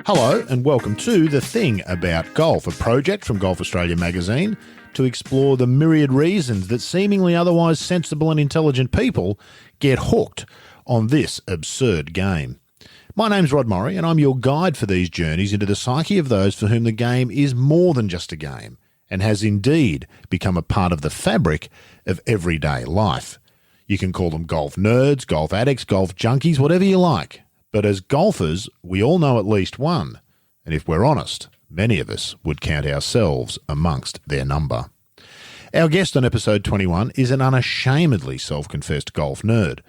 Hello and welcome to The Thing About Golf, a project from Golf Australia magazine to explore the myriad reasons that seemingly otherwise sensible and intelligent people get hooked on this absurd game. My name's Rod Morri and I'm your guide for these journeys into the psyche of those for whom the game is more than just a game and has indeed become a part of the fabric of everyday life. You can call them golf nerds, golf addicts, golf junkies, whatever you like. But as golfers, we all know at least one, and if we're honest, many of us would count ourselves amongst their number. Our guest on episode 21 is an unashamedly self-confessed golf nerd,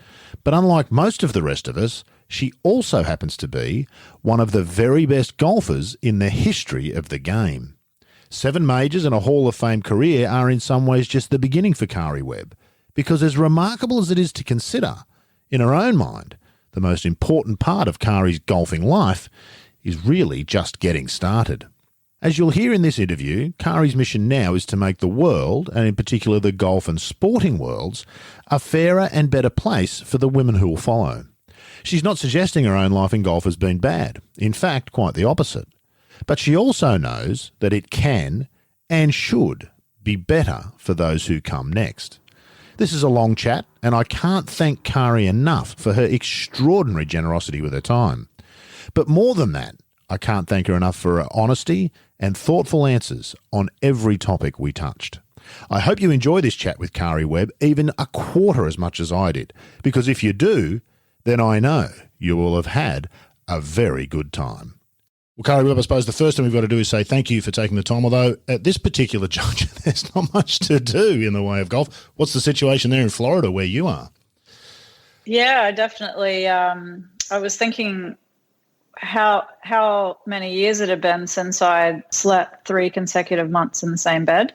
but unlike most of the rest of us, she also happens to be one of the very best golfers in the history of the game. 7 majors and a Hall of Fame career are in some ways just the beginning for Karrie Webb, because as remarkable as it is to consider, in her own mind, the most important part of Karrie's golfing life is really just getting started. As you'll hear in this interview, Karrie's mission now is to make the world, and in particular the golf and sporting worlds, a fairer and better place for the women who will follow. She's not suggesting her own life in golf has been bad. In fact, quite the opposite. But she also knows that it can and should be better for those who come next. This is a long chat, and I can't thank Karrie enough for her extraordinary generosity with her time. But more than that, I can't thank her enough for her honesty and thoughtful answers on every topic we touched. I hope you enjoy this chat with Karrie Webb even a quarter as much as I did, because if you do, then I know you will have had a very good time. Well, Karrie Webb, I suppose the first thing we've got to do is say thank you for taking the time, although at this particular juncture, there's not much to do in the way of golf. What's the situation there in Florida where you are? Yeah, definitely. I was thinking how many years it had been since I'd slept 3 consecutive months in the same bed.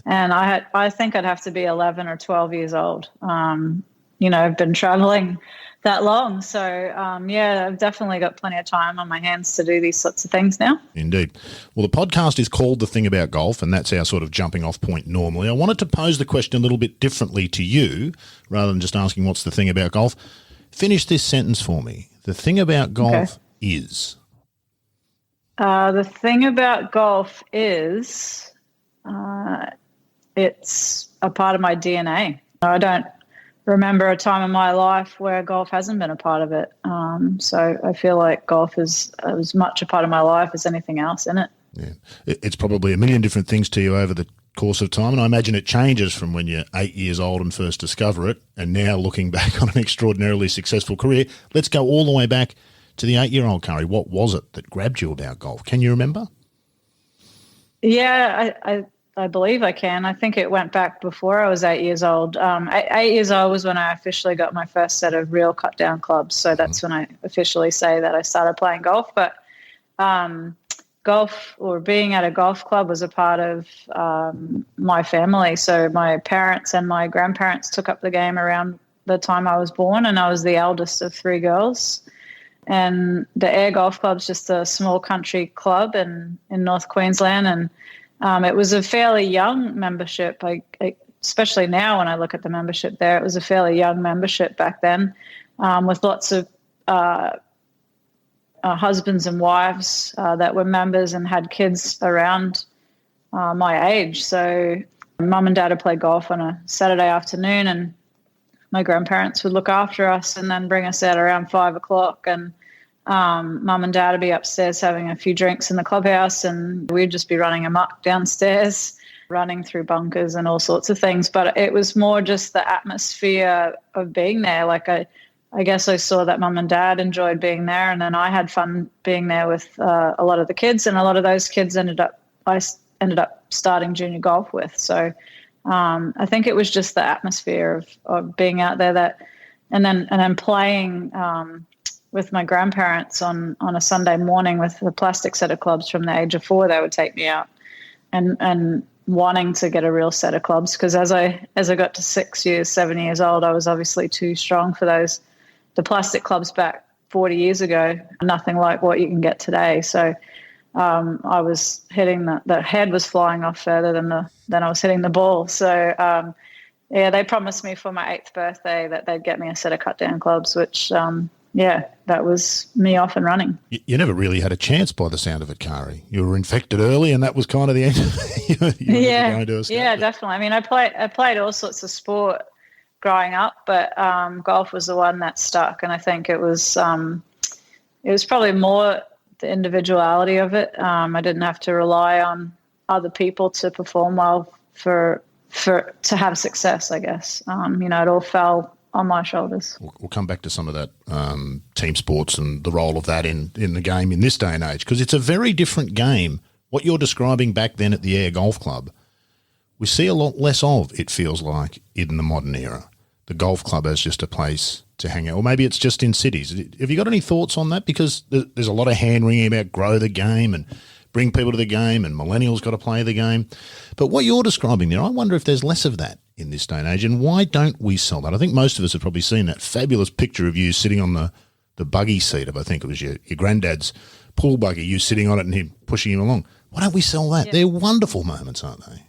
And I think I'd have to be 11 or 12 years old. I've been traveling that long. So, I've definitely got plenty of time on my hands to do these sorts of things now. Indeed. Well, the podcast is called The Thing About Golf, and that's our sort of jumping off point normally. I wanted to pose the question a little bit differently to you, rather than just asking what's the thing about golf. Finish this sentence for me. The thing about golf is? The thing about golf is it's a part of my DNA. I don't remember a time in my life where golf hasn't been a part of it. So I feel like golf is as much a part of my life as anything else in it. Yeah, it's probably a million different things to you over the course of time, and I imagine it changes from when you're 8 years old and first discover it, and now looking back on an extraordinarily successful career. Let's go all the way back to the 8-year-old Karrie. What was it that grabbed you about golf? Can you remember? Yeah, I believe I can. I think it went back before I was 8 years old. 8 years old was when I officially got my first set of real cut-down clubs. So that's when I officially say that I started playing golf. But golf, or being at a golf club, was a part of my family. So my parents and my grandparents took up the game around the time I was born, and I was the eldest of 3 girls. And the Air Golf Club's just a small country club in North Queensland, and it was a fairly young membership, especially now when I look at the membership there. It was a fairly young membership back then, with lots of husbands and wives that were members and had kids around my age. So mum and dad would play golf on a Saturday afternoon, and my grandparents would look after us and then bring us out around 5 o'clock, and mum and dad would be upstairs having a few drinks in the clubhouse, and we'd just be running amok downstairs, running through bunkers and all sorts of things. But it was more just the atmosphere of being there. Like I guess I saw that mum and dad enjoyed being there, and then I had fun being there with a lot of the kids, and a lot of those kids I ended up starting junior golf with. So I think it was just the atmosphere of being out there, and then playing with my grandparents on a Sunday morning with a plastic set of clubs from the age of 4. They would take me out and wanting to get a real set of clubs, because as I got to 7 years old, I was obviously too strong for the plastic clubs back 40 years ago. Nothing like what you can get today. So I was hitting the head was flying off further than I was hitting the ball. So they promised me for my 8th birthday that they'd get me a set of cut down clubs, which yeah, that was me off and running. You never really had a chance by the sound of it, Karrie. You were infected early, and that was kind of the end. You were never going to escape it. Definitely. I mean, I played all sorts of sport growing up, but golf was the one that stuck, and I think it was probably more the individuality of it. I didn't have to rely on other people to perform well to have success, I guess. It all fell on my shoulders. We'll come back to some of that team sports and the role of that in the game in this day and age, because it's a very different game. What you're describing back then at the Ayr Golf Club, we see a lot less of, it feels like, in the modern era. The golf club as just a place to hang out, or maybe it's just in cities. Have you got any thoughts on that? Because there's a lot of hand-wringing about grow the game and bring people to the game, and millennials got to play the game. But what you're describing there, I wonder if there's less of that in this day and age, and why don't we sell that? I think most of us have probably seen that fabulous picture of you sitting on the buggy seat of, I think it was your granddad's pool buggy, you sitting on it and him pushing him along. Why don't we sell that? Yeah. They're wonderful moments, aren't they?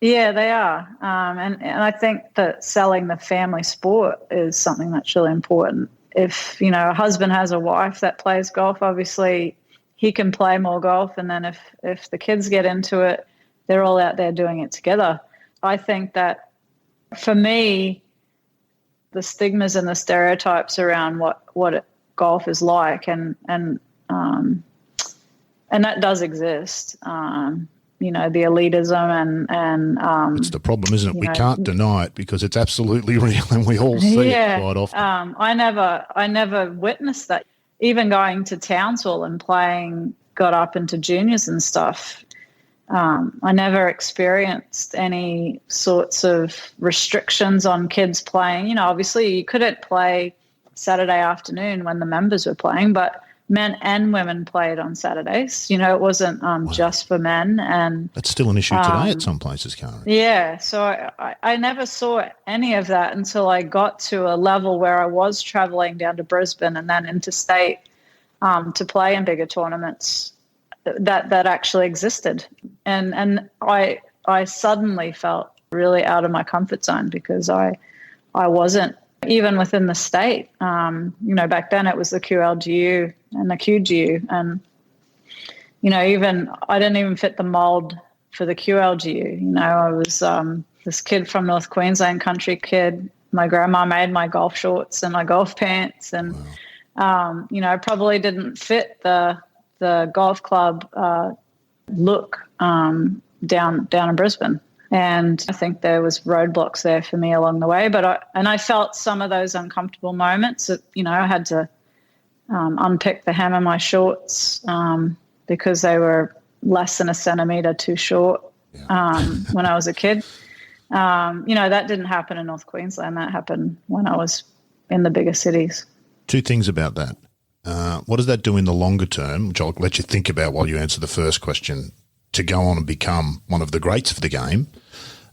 Yeah, they are. And I think that selling the family sport is something that's really important. If, a husband has a wife that plays golf, obviously he can play more golf. And then if the kids get into it, they're all out there doing it together. I think that for me, the stigmas and the stereotypes around what golf is like, and that does exist. The elitism and it's the problem, isn't it? We can't deny it because it's absolutely real, and we all see it quite often. I never witnessed that. Even going to Townsville and playing, got up into juniors and stuff. I never experienced any sorts of restrictions on kids playing. Obviously you couldn't play Saturday afternoon when the members were playing, but men and women played on Saturdays. It wasn't just for men. And that's still an issue today at some places, Karrie. Yeah, so I never saw any of that until I got to a level where I was traveling down to Brisbane and then interstate to play in bigger tournaments that actually existed. And I suddenly felt really out of my comfort zone because I wasn't even within the state. Back then it was the QLGU and the QGU, and even I didn't even fit the mold for the QLGU. I was this kid from North Queensland, country kid. My grandma made my golf shorts and my golf pants, and I probably didn't fit the golf club look down in Brisbane. And I think there was roadblocks there for me along the way. But I felt some of those uncomfortable moments that, I had to unpick the hem of my shorts because they were less than a centimetre too short when I was a kid. That didn't happen in North Queensland. That happened when I was in the bigger cities. Two things about that. What does that do in the longer term, which I'll let you think about while you answer the first question, to go on and become one of the greats of the game,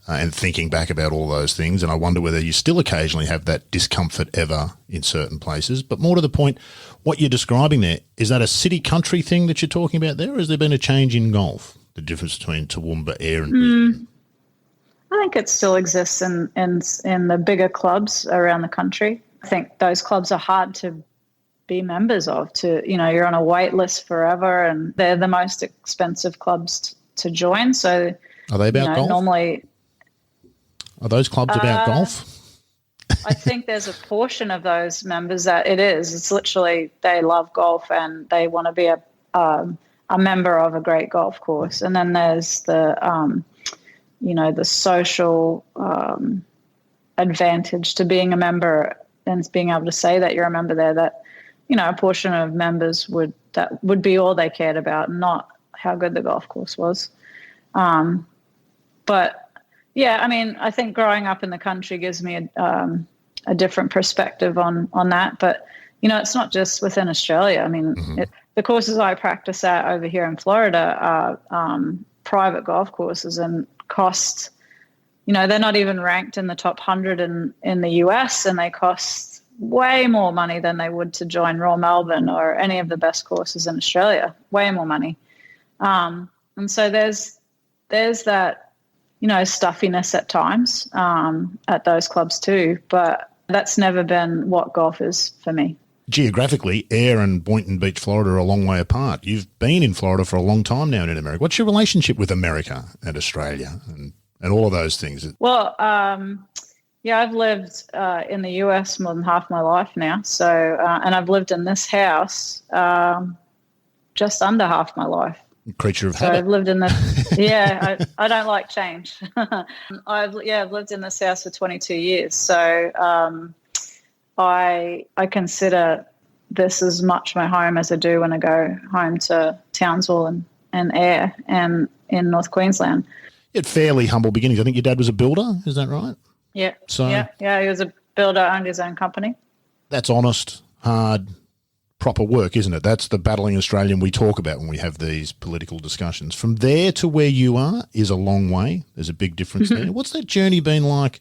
and thinking back about all those things. And I wonder whether you still occasionally have that discomfort ever in certain places. But more to the point, what you're describing there, is that a city-country thing that you're talking about there, or has there been a change in golf, the difference between Toowoomba, Ayr and Brisbane? I think it still exists in the bigger clubs around the country. I think those clubs are hard to be members of. You're on a wait list forever, and they're the most expensive clubs to join. So are they about golf? Normally, are those clubs about golf? I think there's a portion of those members that it is. It's literally they love golf and they want to be a member of a great golf course. And then there's the the social advantage to being a member and being able to say that you're a member there. That a portion of members would be all they cared about, not how good the golf course was. But yeah, I mean, I think growing up in the country gives me a different perspective on that. But it's not just within Australia. I mean, the courses I practice at over here in Florida are private golf courses and cost. They're not even ranked in the top 100 in the US, and they cost way more money than they would to join Royal Melbourne or any of the best courses in Australia. Way more money. And so there's that, stuffiness at times at those clubs too. But that's never been what golf is for me. geographically, Ayr and Boynton Beach, Florida are a long way apart. You've been in Florida for a long time now and in America. What's your relationship with America and Australia and all of those things? Well, yeah, I've lived in the US more than half my life now. So, and I've lived in this house just under half my life. Creature of So habit. I've lived in this. Yeah, I don't like change. I've lived in this house for 22 years. So I consider this as much my home as I do when I go home to Townsville and Ayr and in North Queensland. You had fairly humble beginnings. I think your dad was a builder. Is that right? Yeah. So yeah. He was a builder, owned his own company. That's honest, hard, proper work, isn't it? That's the battling Australian we talk about when we have these political discussions. From there to where you are is a long way. There's a big difference there. What's that journey been like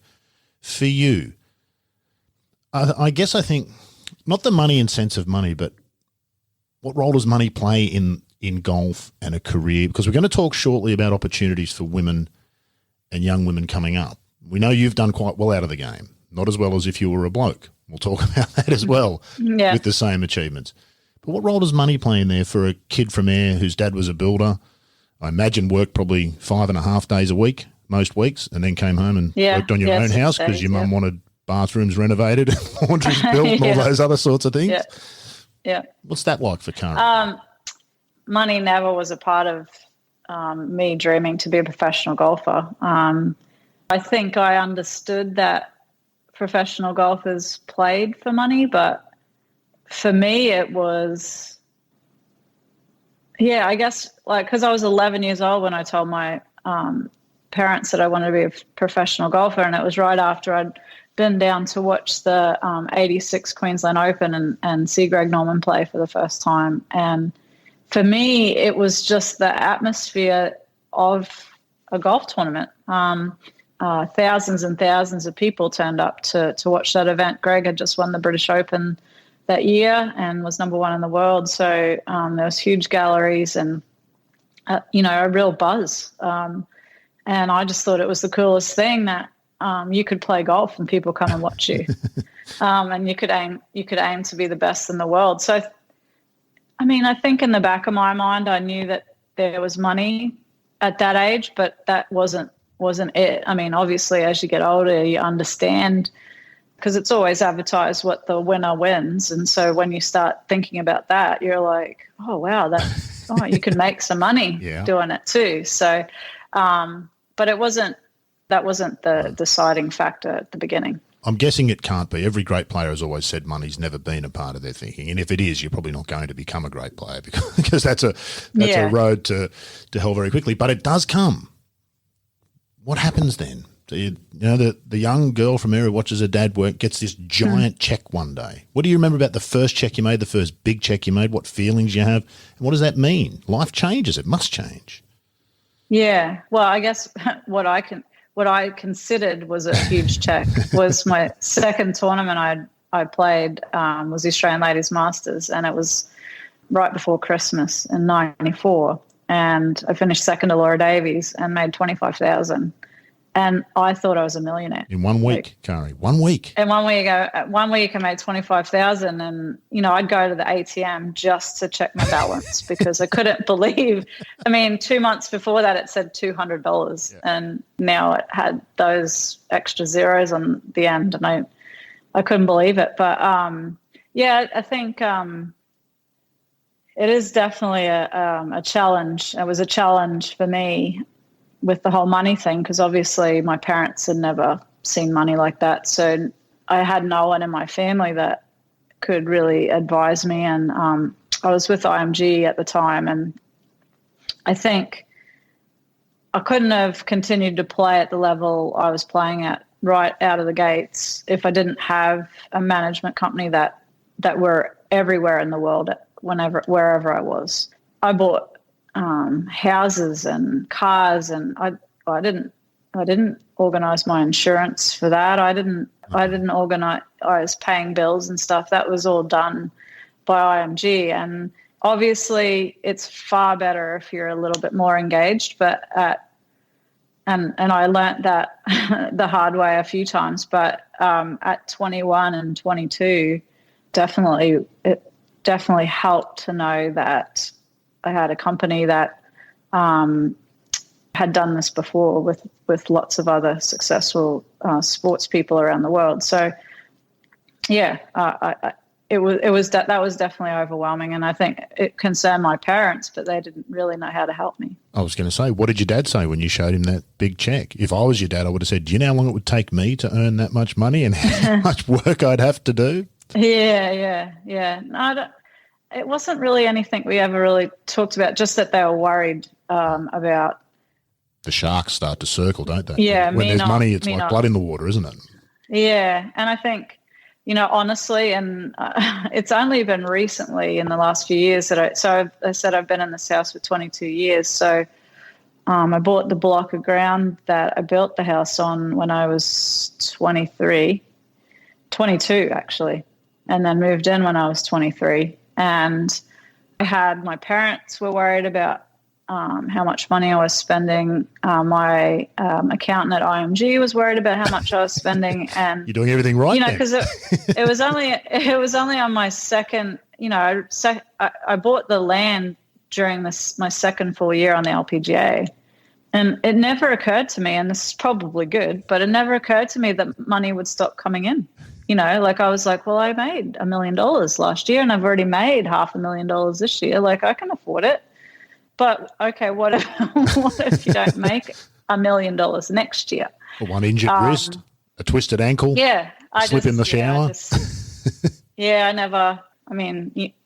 for you? I guess I think not the money and sense of money, but what role does money play in golf and a career? Because we're going to talk shortly about opportunities for women and young women coming up. We know you've done quite well out of the game, not as well as if you were a bloke. We'll talk about that as well with the same achievements. But what role does money play in there for a kid from Ayr whose dad was a builder? I imagine worked probably 5.5 days a week, most weeks, and then came home and worked on your own house because your mum wanted bathrooms renovated and laundries built and all those other sorts of things. Yeah. What's that like for Karrie? Money never was a part of me dreaming to be a professional golfer. I think I understood that professional golfers played for money, but for me it was, I guess, like, because I was 11 years old when I told my parents that I wanted to be a professional golfer, and it was right after I'd been down to watch the 86 Queensland Open and see Greg Norman play for the first time. And for me, it was just the atmosphere of a golf tournament. Thousands and thousands of people turned up to watch that event. Greg had just won the British Open that year and was number one in the world. So there was huge galleries and, a real buzz. And I just thought it was the coolest thing that you could play golf and people come and watch you. And you could aim to be the best in the world. So, I think in the back of my mind, I knew that there was money at that age, but that wasn't it. Obviously, as you get older, you understand, because it's always advertised what the winner wins. And so when you start thinking about that, you're like, oh, wow, you can make some money doing it too. So, but that wasn't the deciding factor at the beginning. I'm guessing it can't be. Every great player has always said money's never been a part of their thinking. And if it is, you're probably not going to become a great player because that's a road to hell very quickly. But it does come. What happens then? The young girl from Ayr who watches her dad work gets this giant check one day. What do you remember about the first check you made, the first big check you made, what feelings you have? And what does that mean? Life changes. It must change. Yeah. Well, I guess what I considered was a huge check was my second tournament I played was the Australian Ladies Masters, and it was right before Christmas in '94. And I finished second to Laura Davies and made $25,000. And I thought I was a millionaire. In 1 week, Karrie, 1 week. In 1 week, I made $25,000, and I'd go to the ATM just to check my balance because I couldn't believe. 2 months before that, it said $200, and now it had those extra zeros on the end, and I couldn't believe it. But I think it is definitely a challenge. It was a challenge for me with the whole money thing, because obviously my parents had never seen money like that. So I had no one in my family that could really advise me. And I was with IMG at the time, and I think I couldn't have continued to play at the level I was playing at right out of the gates if I didn't have a management company that were everywhere in the world, wherever I was. I bought houses and cars, and I didn't organize my insurance for that. I didn't organize paying bills and stuff. That was all done by IMG. And obviously it's far better if you're a little bit more engaged, but and I learnt that the hard way a few times, but at 21 and 22, it definitely helped to know that I had a company that had done this before with lots of other successful sports people around the world. So, yeah, that was definitely overwhelming, and I think it concerned my parents, but they didn't really know how to help me. I was going to say, what did your dad say when you showed him that big check? If I was your dad, I would have said, do you know how long it would take me to earn that much money and how much work I'd have to do? Yeah. No, it wasn't really anything we ever really talked about, just that they were worried about. The sharks start to circle, don't they? Yeah. When there's money, it's like blood in the water, isn't it? Yeah. And I think, honestly, and it's only been recently in the last few years that I said I've been in this house for 22 years. So I bought the block of ground that I built the house on when I was 22 actually, and then moved in when I was 23. And my parents were worried about how much money I was spending. My accountant at IMG was worried about how much I was spending, and you're doing everything right, because it was only on my second. I bought the land during my second full year on the LPGA, and it never occurred to me, and this is probably good, but it never occurred to me that money would stop coming in. I was like, well, I made $1 million last year, and I've already made $500,000 this year. Like, I can afford it. But okay, what if you don't make $1 million next year? One injured wrist, a twisted ankle, slip in the shower.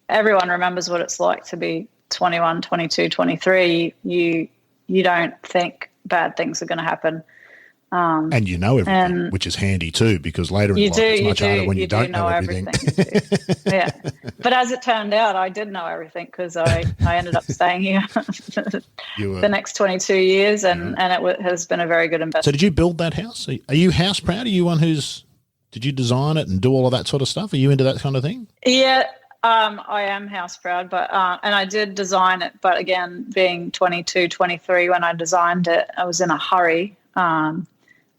Everyone remembers what it's like to be 21, 22, 23. You don't think bad things are going to happen. And you know everything, which is handy too, because later in life it's much harder when you don't know everything. Yeah. But as it turned out, I did know everything because I ended up staying here the next 22 years, and it has been a very good investment. So did you build that house? Are you house proud? Are you one did you design it and do all of that sort of stuff? Are you into that kind of thing? Yeah. I am house proud, but and I did design it. But again, being 22, 23, when I designed it, I was in a hurry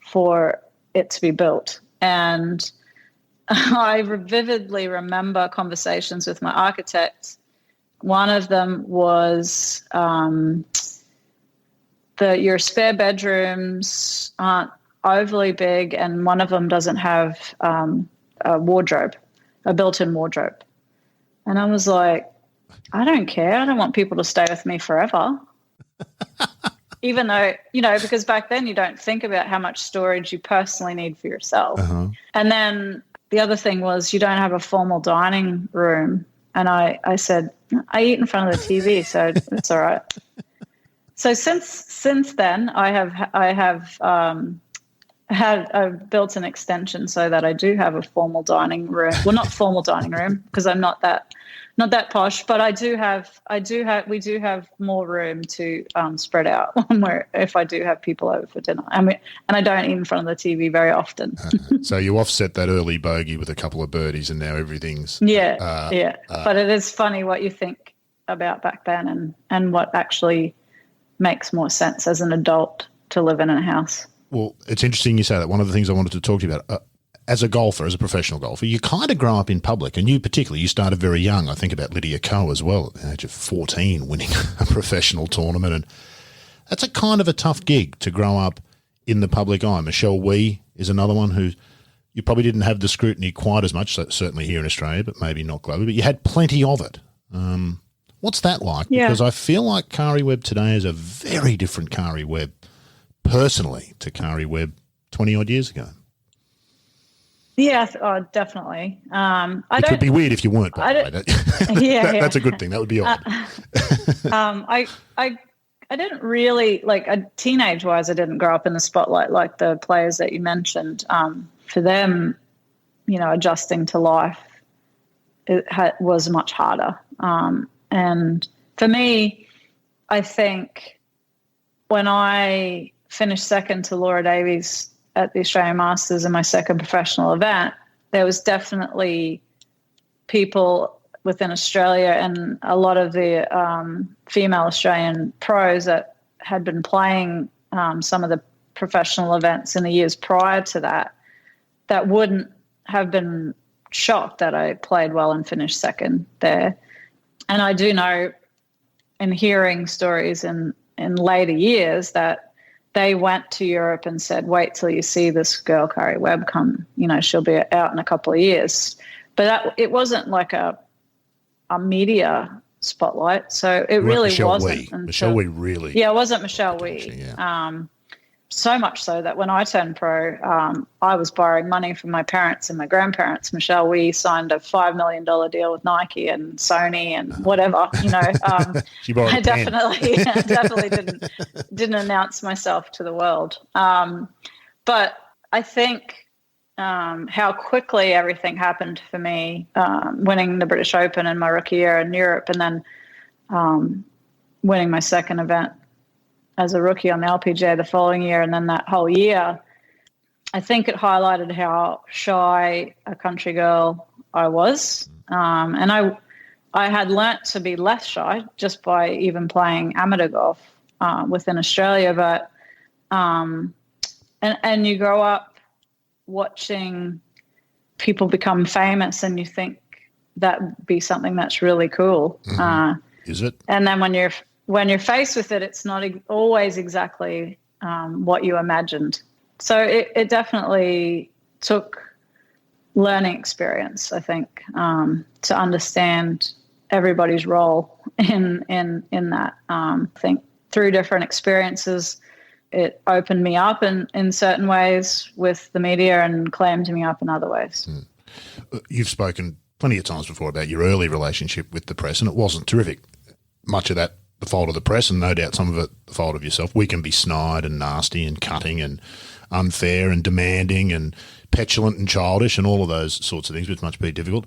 for it to be built. And I vividly remember conversations with my architect. One of them was your spare bedrooms aren't overly big, and one of them doesn't have a built-in wardrobe. And I was like, I don't care. I don't want people to stay with me forever. Even though, because back then you don't think about how much storage you personally need for yourself. Uh-huh. And then the other thing was you don't have a formal dining room. And I said, I eat in front of the TV, so it's all right. So since then, I've built an extension so that I do have a formal dining room. Well, not formal dining room because I'm not that posh, but we do have more room to spread out if I do have people over for dinner, and I don't eat in front of the TV very often. So you offset that early bogey with a couple of birdies, and now everything's But it is funny what you think about back then and what actually makes more sense as an adult to live in a house. Well, it's interesting you say that. One of the things I wanted to talk to you about, as a golfer, as a professional golfer, you kind of grow up in public, and you particularly, you started very young. I think about Lydia Ko as well, at the age of 14, winning a professional tournament. And that's a kind of a tough gig to grow up in the public eye. Michelle Wee is another one who you probably didn't have the scrutiny quite as much, certainly here in Australia, but maybe not globally, but you had plenty of it. What's that like? Yeah. Because I feel like Karrie Webb today is a very different Karrie Webb, personally, to Karrie Webb 20-odd years ago. Yeah, definitely. It would be weird if you weren't, by the way. That's a good thing. That would be odd. I didn't really, teenage-wise, I didn't grow up in the spotlight like the players that you mentioned. For them, adjusting to life was much harder. And for me, I think when I finished second to Laura Davies at the Australian Masters in my second professional event, there was definitely people within Australia and a lot of the female Australian pros that had been playing some of the professional events in the years prior to that wouldn't have been shocked that I played well and finished second there. And I do know, in hearing stories in later years, that they went to Europe and said, wait till you see this girl, Karrie Webb, come, she'll be out in a couple of years. But it wasn't like a media spotlight. So it really wasn't. Michelle Wee really. Yeah, it wasn't Michelle Wee. Yeah. So much so that when I turned pro, I was borrowing money from my parents and my grandparents. Michelle Wee signed a $5 million deal with Nike and Sony and whatever. She borrowed I definitely didn't announce myself to the world. But I think how quickly everything happened for me, winning the British Open in my rookie year in Europe, and then winning my second event as a rookie on the LPGA the following year, and then that whole year, I think it highlighted how shy a country girl I was. And I had learnt to be less shy just by even playing amateur golf within Australia. But and you grow up watching people become famous, and you think that would be something that's really cool. Mm-hmm. Is it? And then when you're faced with it, it's not always exactly what you imagined. So it definitely took learning experience, I think, to understand everybody's role in that. I think through different experiences, it opened me up in certain ways with the media and clammed me up in other ways. You've spoken plenty of times before about your early relationship with the press, and it wasn't terrific. Much of that the fault of the press, and no doubt some of it the fault of yourself. We can be snide and nasty and cutting and unfair and demanding and petulant and childish and all of those sorts of things, which must be difficult.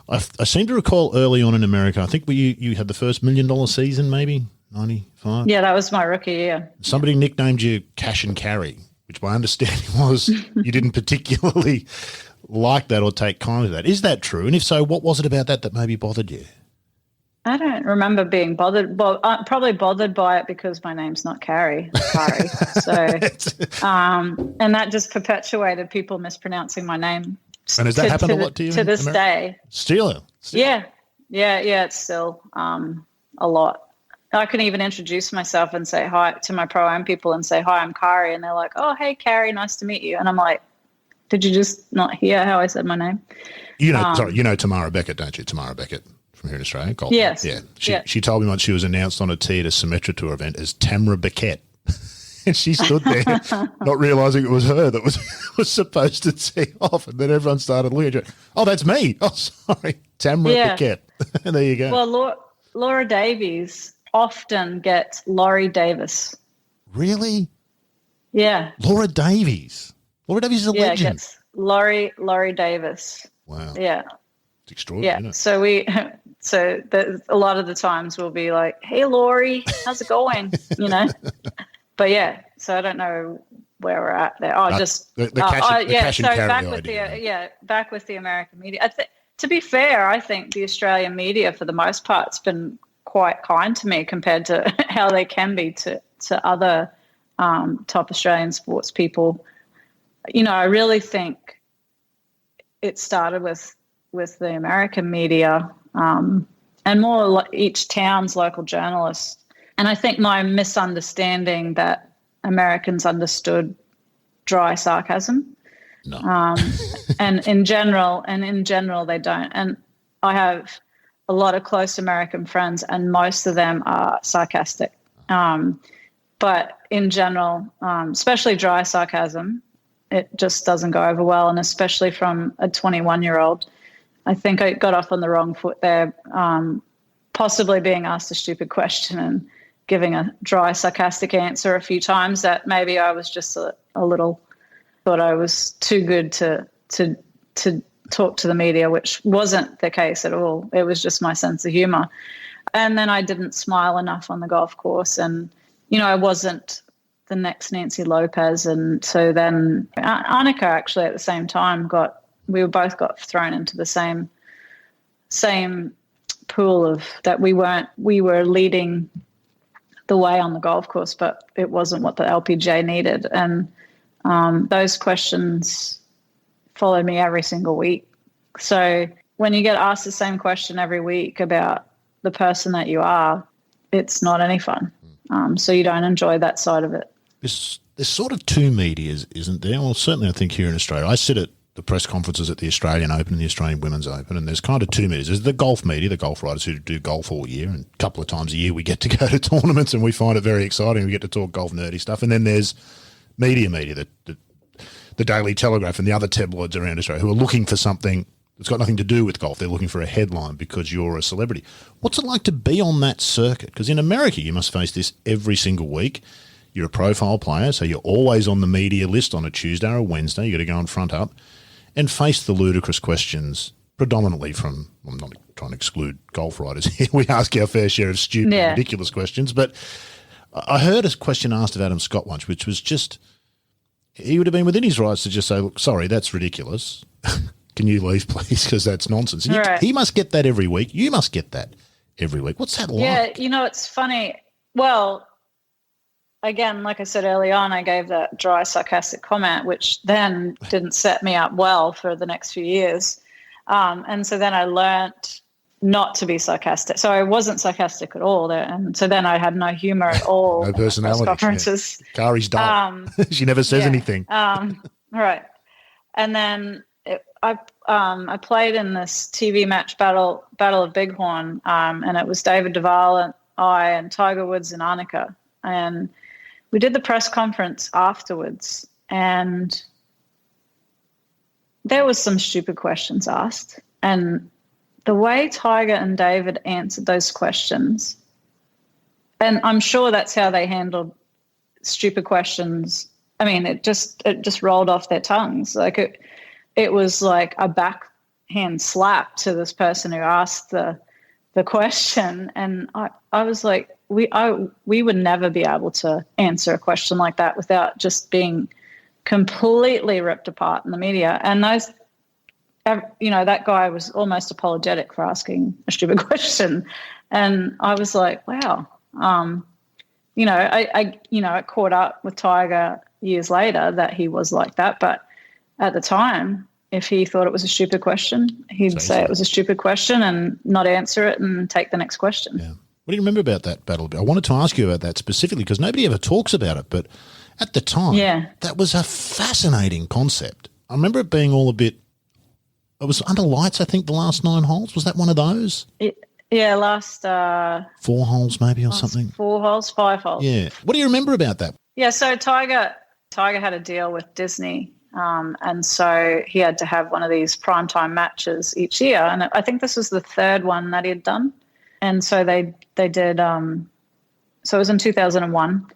I seem to recall early on in America, I think you had the first $1 million season, maybe 95. Yeah, that was my rookie year. Somebody nicknamed you Cash and Carry, which my understanding was you didn't particularly like that or take kindly to that. Is that true? And if so, what was it about that maybe bothered you? I don't remember being bothered. Well, I'm probably bothered by it because my name's not Karrie. Karrie. So, and that just perpetuated people mispronouncing my name. And has that happened a lot to you? To this day. Still. Yeah. It's still a lot. I can even introduce myself and say hi to my pro-am people and say, hi, I'm Karrie. And they're like, oh, hey, Karrie, nice to meet you. And I'm like, did you just not hear how I said my name? You know Tamara Beckett, don't you? Tamara Beckett. Here in Australia, golf. Yes. Yeah. She told me once she was announced on a tee at a Symmetra Tour event as Tamara Beckett. And she stood there not realising it was her that was supposed to tee off. And then everyone started looking at her. Oh, that's me. Oh, sorry. Tamara Beckett. And there you go. Well, Laura Davies often gets Laurie Davis. Really? Yeah. Laura Davies. Laura Davies is a legend. Yeah, gets Laurie Davis. Wow. Yeah. It's extraordinary. Yeah. So a lot of the times we'll be like, hey, Laurie, how's it going? But yeah, so I don't know where we're at there. The cash and carry back with the American media. To be fair, I think the Australian media, for the most part, has been quite kind to me compared to how they can be to other top Australian sports people. I really think it started with the American media and more like each town's local journalists. And I think my misunderstanding that Americans understood dry sarcasm. No. And in general they don't. And I have a lot of close American friends, and most of them are sarcastic. But in general, especially dry sarcasm, it just doesn't go over well, and especially from a 21-year-old. I think I got off on the wrong foot there, possibly being asked a stupid question and giving a dry, sarcastic answer a few times that maybe I was just a little thought I was too good to talk to the media, which wasn't the case at all. It was just my sense of humor. And then I didn't smile enough on the golf course, and, I wasn't the next Nancy Lopez. And so then Annika actually at the same time we both got thrown into the same pool of that we were leading the way on the golf course, but it wasn't what the LPGA needed. And those questions followed me every single week So when you get asked the same question every week about the person that you are, it's not any fun. So you don't enjoy that side of it. There's sort of two medias, isn't there? Well, certainly I think here in Australia. I sit at the press conferences at the Australian Open and the Australian Women's Open, and there's kind of two medias. There's the golf media, the golf writers who do golf all year, and a couple of times a year we get to go to tournaments and we find it very exciting. We get to talk golf nerdy stuff. And then there's media, the Daily Telegraph and the other tabloids around Australia who are looking for something that's got nothing to do with golf. They're looking for a headline because you're a celebrity. What's it like to be on that circuit? Because in America you must face this every single week. You're a profile player, so you're always on the media list on a Tuesday or a Wednesday. You've got to go in front up and face the ludicrous questions predominantly from, I'm not trying to exclude golf writers here. We ask our fair share of stupid, ridiculous questions. But I heard a question asked of Adam Scott once, which was just, he would have been within his rights to just say, look, sorry, that's ridiculous. Can you leave, please? Because that's nonsense. And he must get that every week. You must get that every week. What's that like? Yeah, it's funny. Well, again, like I said early on, I gave that dry, sarcastic comment, which then didn't set me up well for the next few years. And so then I learnt not to be sarcastic. So I wasn't sarcastic at all there. And so then I had no humor at all. No personality. Conferences. Yeah. Karrie's dull. She never says anything. Right. And then I played in this TV match, Battle of Bighorn, and it was David Duval and I and Tiger Woods and Annika. And we did the press conference afterwards, and there was some stupid questions asked. And the way Tiger and David answered those questions, and I'm sure that's how they handled stupid questions. I mean, it just rolled off their tongues. Like it was like a backhand slap to this person who asked the question. And I was like, we would never be able to answer a question like that without just being completely ripped apart in the media. And those, that guy was almost apologetic for asking a stupid question. And I was like, wow. I caught up with Tiger years later that he was like that. But at the time, if he thought it was a stupid question, he'd say it was a stupid question and not answer it and take the next question. Yeah. What do you remember about that battle? I wanted to ask you about that specifically because nobody ever talks about it. But at the time, that was a fascinating concept. I remember it being all a bit – it was under lights, I think, the last 9 holes. Was that one of those? Last 4 holes maybe or something? 4 holes, 5 holes. Yeah. What do you remember about that? Yeah, so Tiger had a deal with Disney, and so he had to have one of these primetime matches each year. And I think this was the third one that he had done. And so they did so it was in 2001.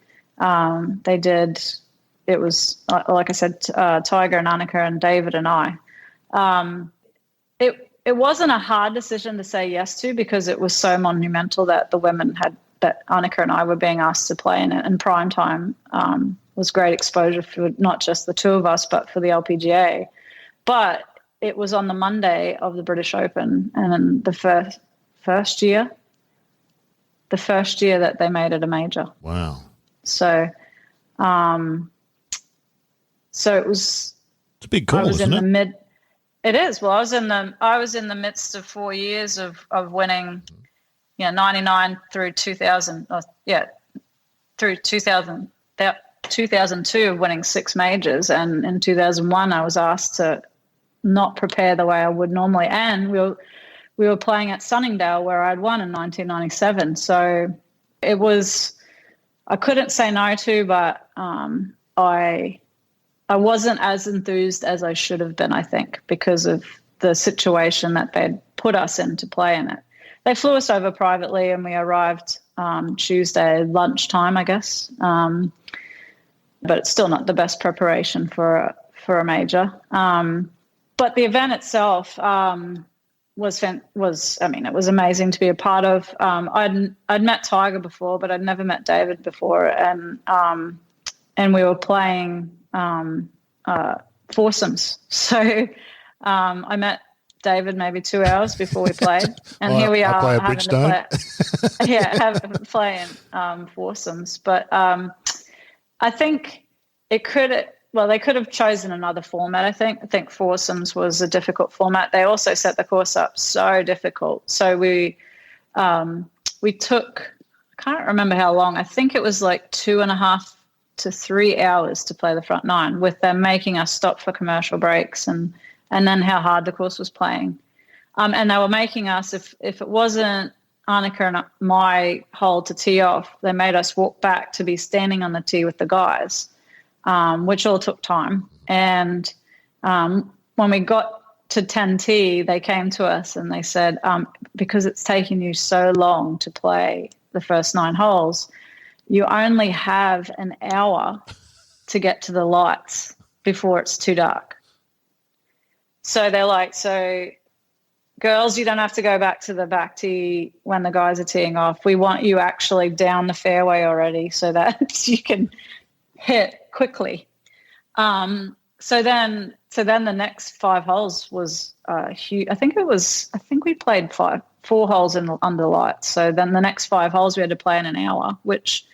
It was, like I said, Tiger and Annika and David and I. It wasn't a hard decision to say yes to because it was so monumental that the women that Annika and I were being asked to play in it. And prime time was great exposure for not just the two of us, but for the LPGA. But it was on the Monday of the British Open, and the first year that they made it a major. Wow. So, it was. It's a big call, isn't it? It is. Well, I was in the midst of 4 years of winning, 99 through 2000. Through 2002 of winning 6 majors, and in 2001 I was asked to not prepare the way I would normally, and we were playing at Sunningdale where I'd won in 1997. So it was, I couldn't say no to, but I wasn't as enthused as I should have been, I think, because of the situation that they'd put us in to play in it. They flew us over privately and we arrived Tuesday lunchtime, I guess. But it's still not the best preparation for a major. But the event itself was it was amazing to be a part of. I'd met Tiger before, but I'd never met David before, and we were playing foursomes. So I met David maybe 2 hours before we played, and here we are having to playing foursomes. But I think it could they could have chosen another format, I think. I think foursomes was a difficult format. They also set the course up so difficult. So we took, I can't remember how long. I think it was like 2.5 to 3 hours to play the front nine, with them making us stop for commercial breaks and then how hard the course was playing. And they were making us, if it wasn't Annika and my hole to tee off, they made us walk back to be standing on the tee with the guys, which all took time. And when we got to 10T, they came to us and they said, because it's taking you so long to play the first 9 holes, you only have an hour to get to the lights before it's too dark. So they're like, so girls, you don't have to go back to the back tee when the guys are teeing off. We want you actually down the fairway already so that you can hit quickly. So then the next 5 holes was huge. I think we played 4 holes under lights. So then the next 5 holes we had to play in an hour, which,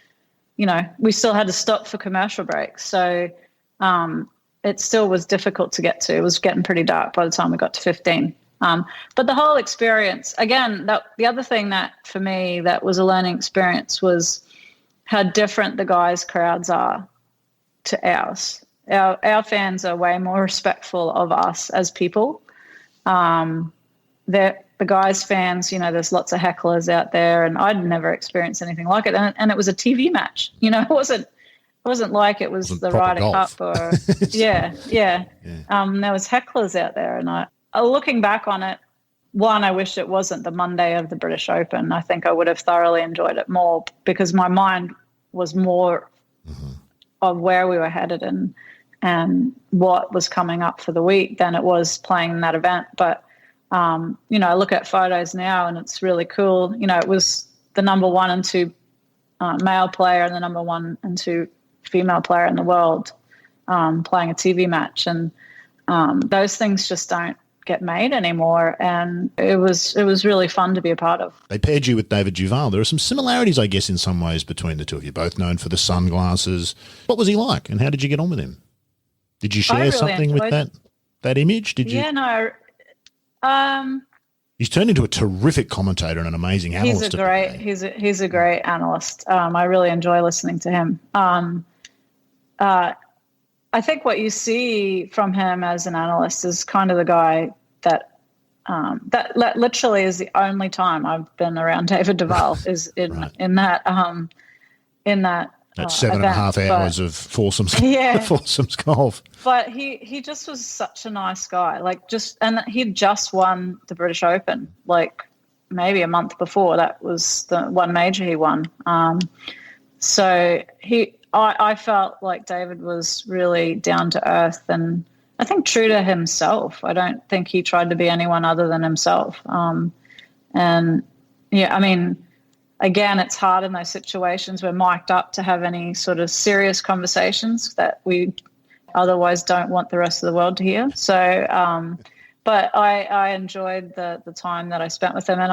we still had to stop for commercial breaks. So it still was difficult to get to. It was getting pretty dark by the time we got to 15. But the whole experience, again, the other thing that for me that was a learning experience was how different the guys' crowds are to ours. Our fans are way more respectful of us as people. The guys' fans, there's lots of hecklers out there, and I'd never experienced anything like it. And it was a TV match. It wasn't like it was the Ryder Cup or yeah. There was hecklers out there, and looking back on it, one, I wish it wasn't the Monday of the British Open. I think I would have thoroughly enjoyed it more because my mind was more of where we were headed and what was coming up for the week than it was playing in that event. But, I look at photos now and it's really cool. It was the number 1 and 2 male player and the number 1 and 2 female player in the world playing a TV match. And those things just don't get made anymore, and it was really fun to be a part of. They paired you with David Duval. There are some similarities, I guess, in some ways between the two of you, both known for the sunglasses. What was he like, and how did you get on with him? Did you share really something with that image? Did you? Yeah, no. He's turned into a terrific commentator and an amazing analyst. He's a great analyst. I really enjoy listening to him. I think what you see from him as an analyst is kind of the guy that literally is the only time I've been around David Duval is in that 7.5 hours of foursomes, foursomes golf. But he just was such a nice guy. And he'd just won the British Open, maybe a month before. That was the one major he won. So I felt like David was really down to earth and I think true to himself. I don't think he tried to be anyone other than himself. Again, it's hard in those situations. We're mic'd up to have any sort of serious conversations that we otherwise don't want the rest of the world to hear. So, but I enjoyed the time that I spent with him, and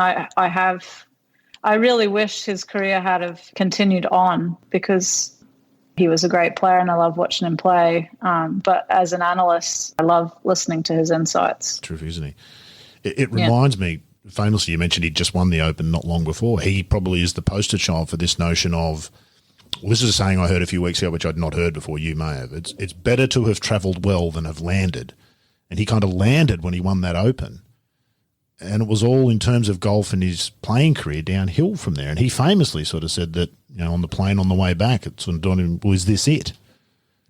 I really wish his career had have continued on because he was a great player and I love watching him play. But as an analyst, I love listening to his insights. Terrific, isn't he? It reminds me, famously, you mentioned he'd just won the Open not long before. He probably is the poster child for this notion of, well, this is a saying I heard a few weeks ago, which I'd not heard before, you may have. It's better to have travelled well than have landed. And he kind of landed when he won that Open. And it was all in terms of golf and his playing career downhill from there. And he famously sort of said that, on the plane on the way back, it's sort of dawned on him, was this it?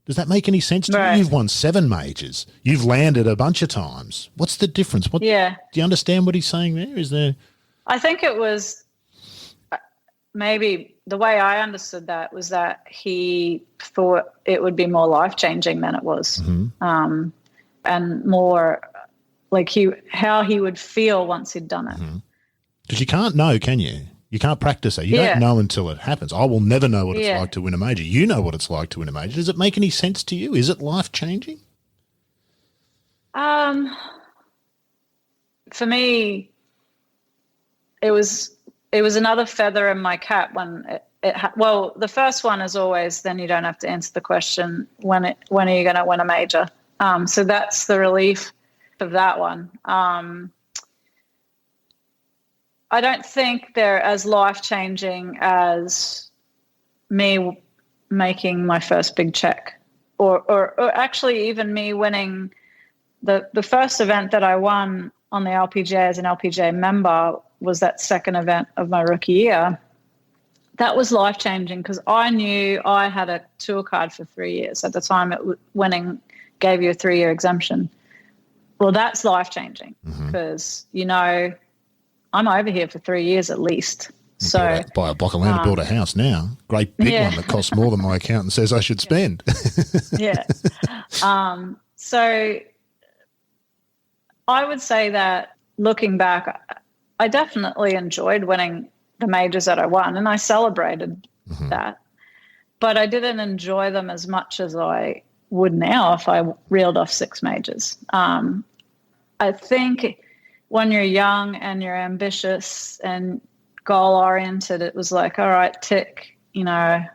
Does that make any sense to you? You've won 7 majors. You've landed a bunch of times. What's the difference? Do you understand what he's saying there? Is there? I think it was maybe the way I understood that was that he thought it would be more life-changing than it was, and more how he would feel once he'd done it. Because you can't know, can you? You can't practice it. You don't know until it happens. I will never know what it's like to win a major. You know what it's like to win a major. Does it make any sense to you? Is it life-changing? For me, it was another feather in my cap when well, the first one is always, then you don't have to answer the question, when are you going to win a major? So that's the relief of that one. I don't think they're as life-changing as me making my first big check, or actually even me winning the first event that I won on the LPGA as an LPGA member was that second event of my rookie year. That was life-changing because I knew I had a tour card for 3 years. At the time, winning gave you a 3-year exemption. Well, that's life-changing because, I'm over here for 3 years at least. So buy a block of land to build a house now. Great big one that costs more than my accountant says I should spend. Yeah. So I would say that looking back, I definitely enjoyed winning the majors that I won, and I celebrated that. But I didn't enjoy them as much as I would now if I reeled off 6 majors. I think when you're young and you're ambitious and goal-oriented, it was like, all right, tick, I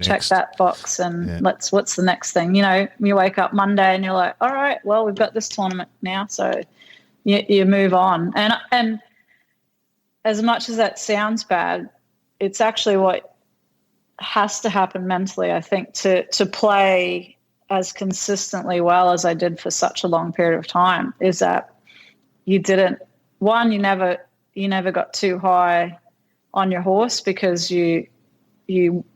checked that box and what's the next thing? You wake up Monday and you're like, all right, well, we've got this tournament now. So you move on. And as much as that sounds bad, it's actually what has to happen mentally, I think, to play as consistently well as I did for such a long period of time, is that you never got too high on your horse because you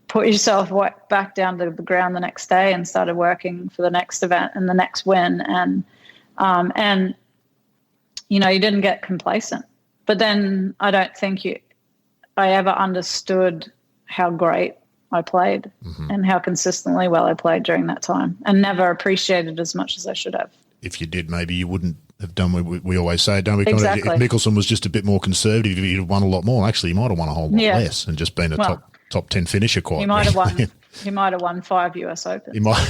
put yourself back down to the ground the next day and started working for the next event and the next win. And you didn't get complacent. But then I don't think I ever understood how great I played and how consistently well I played during that time, and never appreciated as much as I should have. If you did, maybe you wouldn't have done what we always say, don't we? Exactly. If Mickelson was just a bit more conservative, he'd have won a lot more. Actually, he might have won a whole lot less and just been a top 10 finisher quite. He might have won. He might have won 5 US Opens. He might.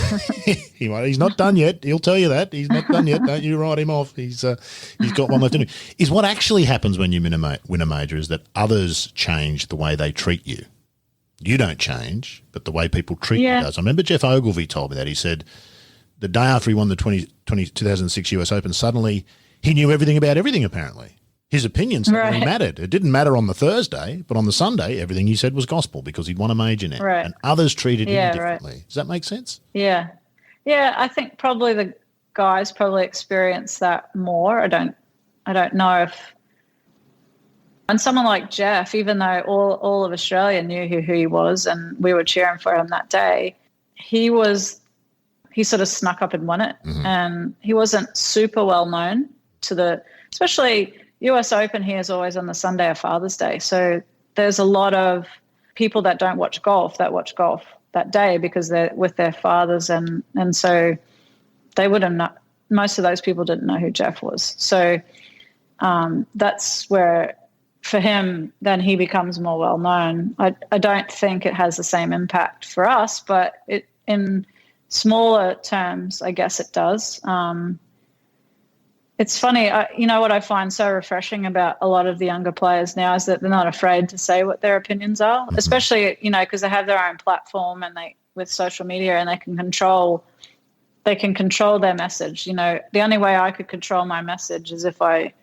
He might. He's not done yet. He'll tell you that. He's not done yet. Don't you write him off. He's got one left in him. Is what actually happens when you win a major is that others change the way they treat you. You don't change, but the way people treat you does. I remember Jeff Ogilvy told me that. He said the day after he won the 2006 US Open, suddenly he knew everything about everything, apparently. His opinion suddenly mattered. It didn't matter on the Thursday, but on the Sunday, everything he said was gospel because he'd won a major now. Right. And others treated him differently. Right. Does that make sense? Yeah. Yeah, I think probably the guys probably experience that more. I don't know if... And someone like Jeff, even though all of Australia knew who he was and we were cheering for him that day, he sort of snuck up and won it. And he wasn't super well known especially US Open here is always on the Sunday of Father's Day. So there's a lot of people that don't watch golf that watch golf that day because they're with their fathers. And so they wouldn't know, most of those people didn't know who Jeff was. So that's where, for him, then he becomes more well known. I don't think it has the same impact for us, but in smaller terms, I guess it does. It's funny, what I find so refreshing about a lot of the younger players now is that they're not afraid to say what their opinions are, especially, because they have their own platform and with social media, and they can control their message. The only way I could control my message is if I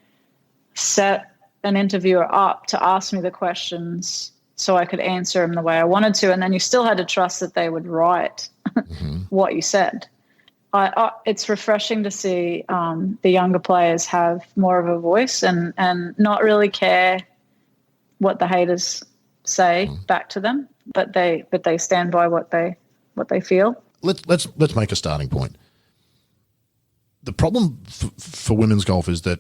set an interviewer up to ask me the questions so I could answer them the way I wanted to, and then you still had to trust that they would write what you said. It's refreshing to see the younger players have more of a voice and not really care what the haters say back to them, but they stand by what they feel. Let's make a starting point. The problem for women's golf is that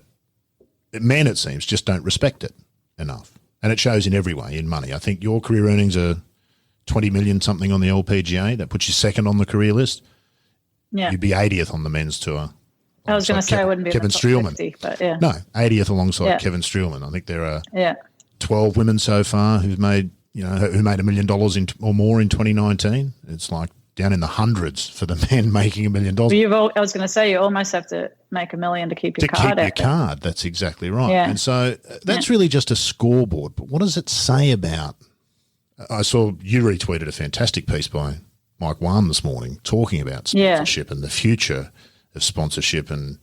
men, it seems, just don't respect it enough. And it shows in every way, in money. I think your career earnings are 20 million something on the LPGA. That puts you second on the career list. Yeah. You'd be 80th on the men's tour. I was going to say I wouldn't be Kevin Streelman. 50, but yeah. No, 80th alongside Kevin Streelman. I think there are 12 women so far who've made, who made $1 million or more in 2019. It's like down in the hundreds for the men making $1 million. I was going to say, you almost have to make $1 million to keep your card out. That's exactly right. Yeah. And so that's really just a scoreboard. But what does it say about I saw you retweeted a fantastic piece by Mike Wan this morning talking about sponsorship and the future of sponsorship and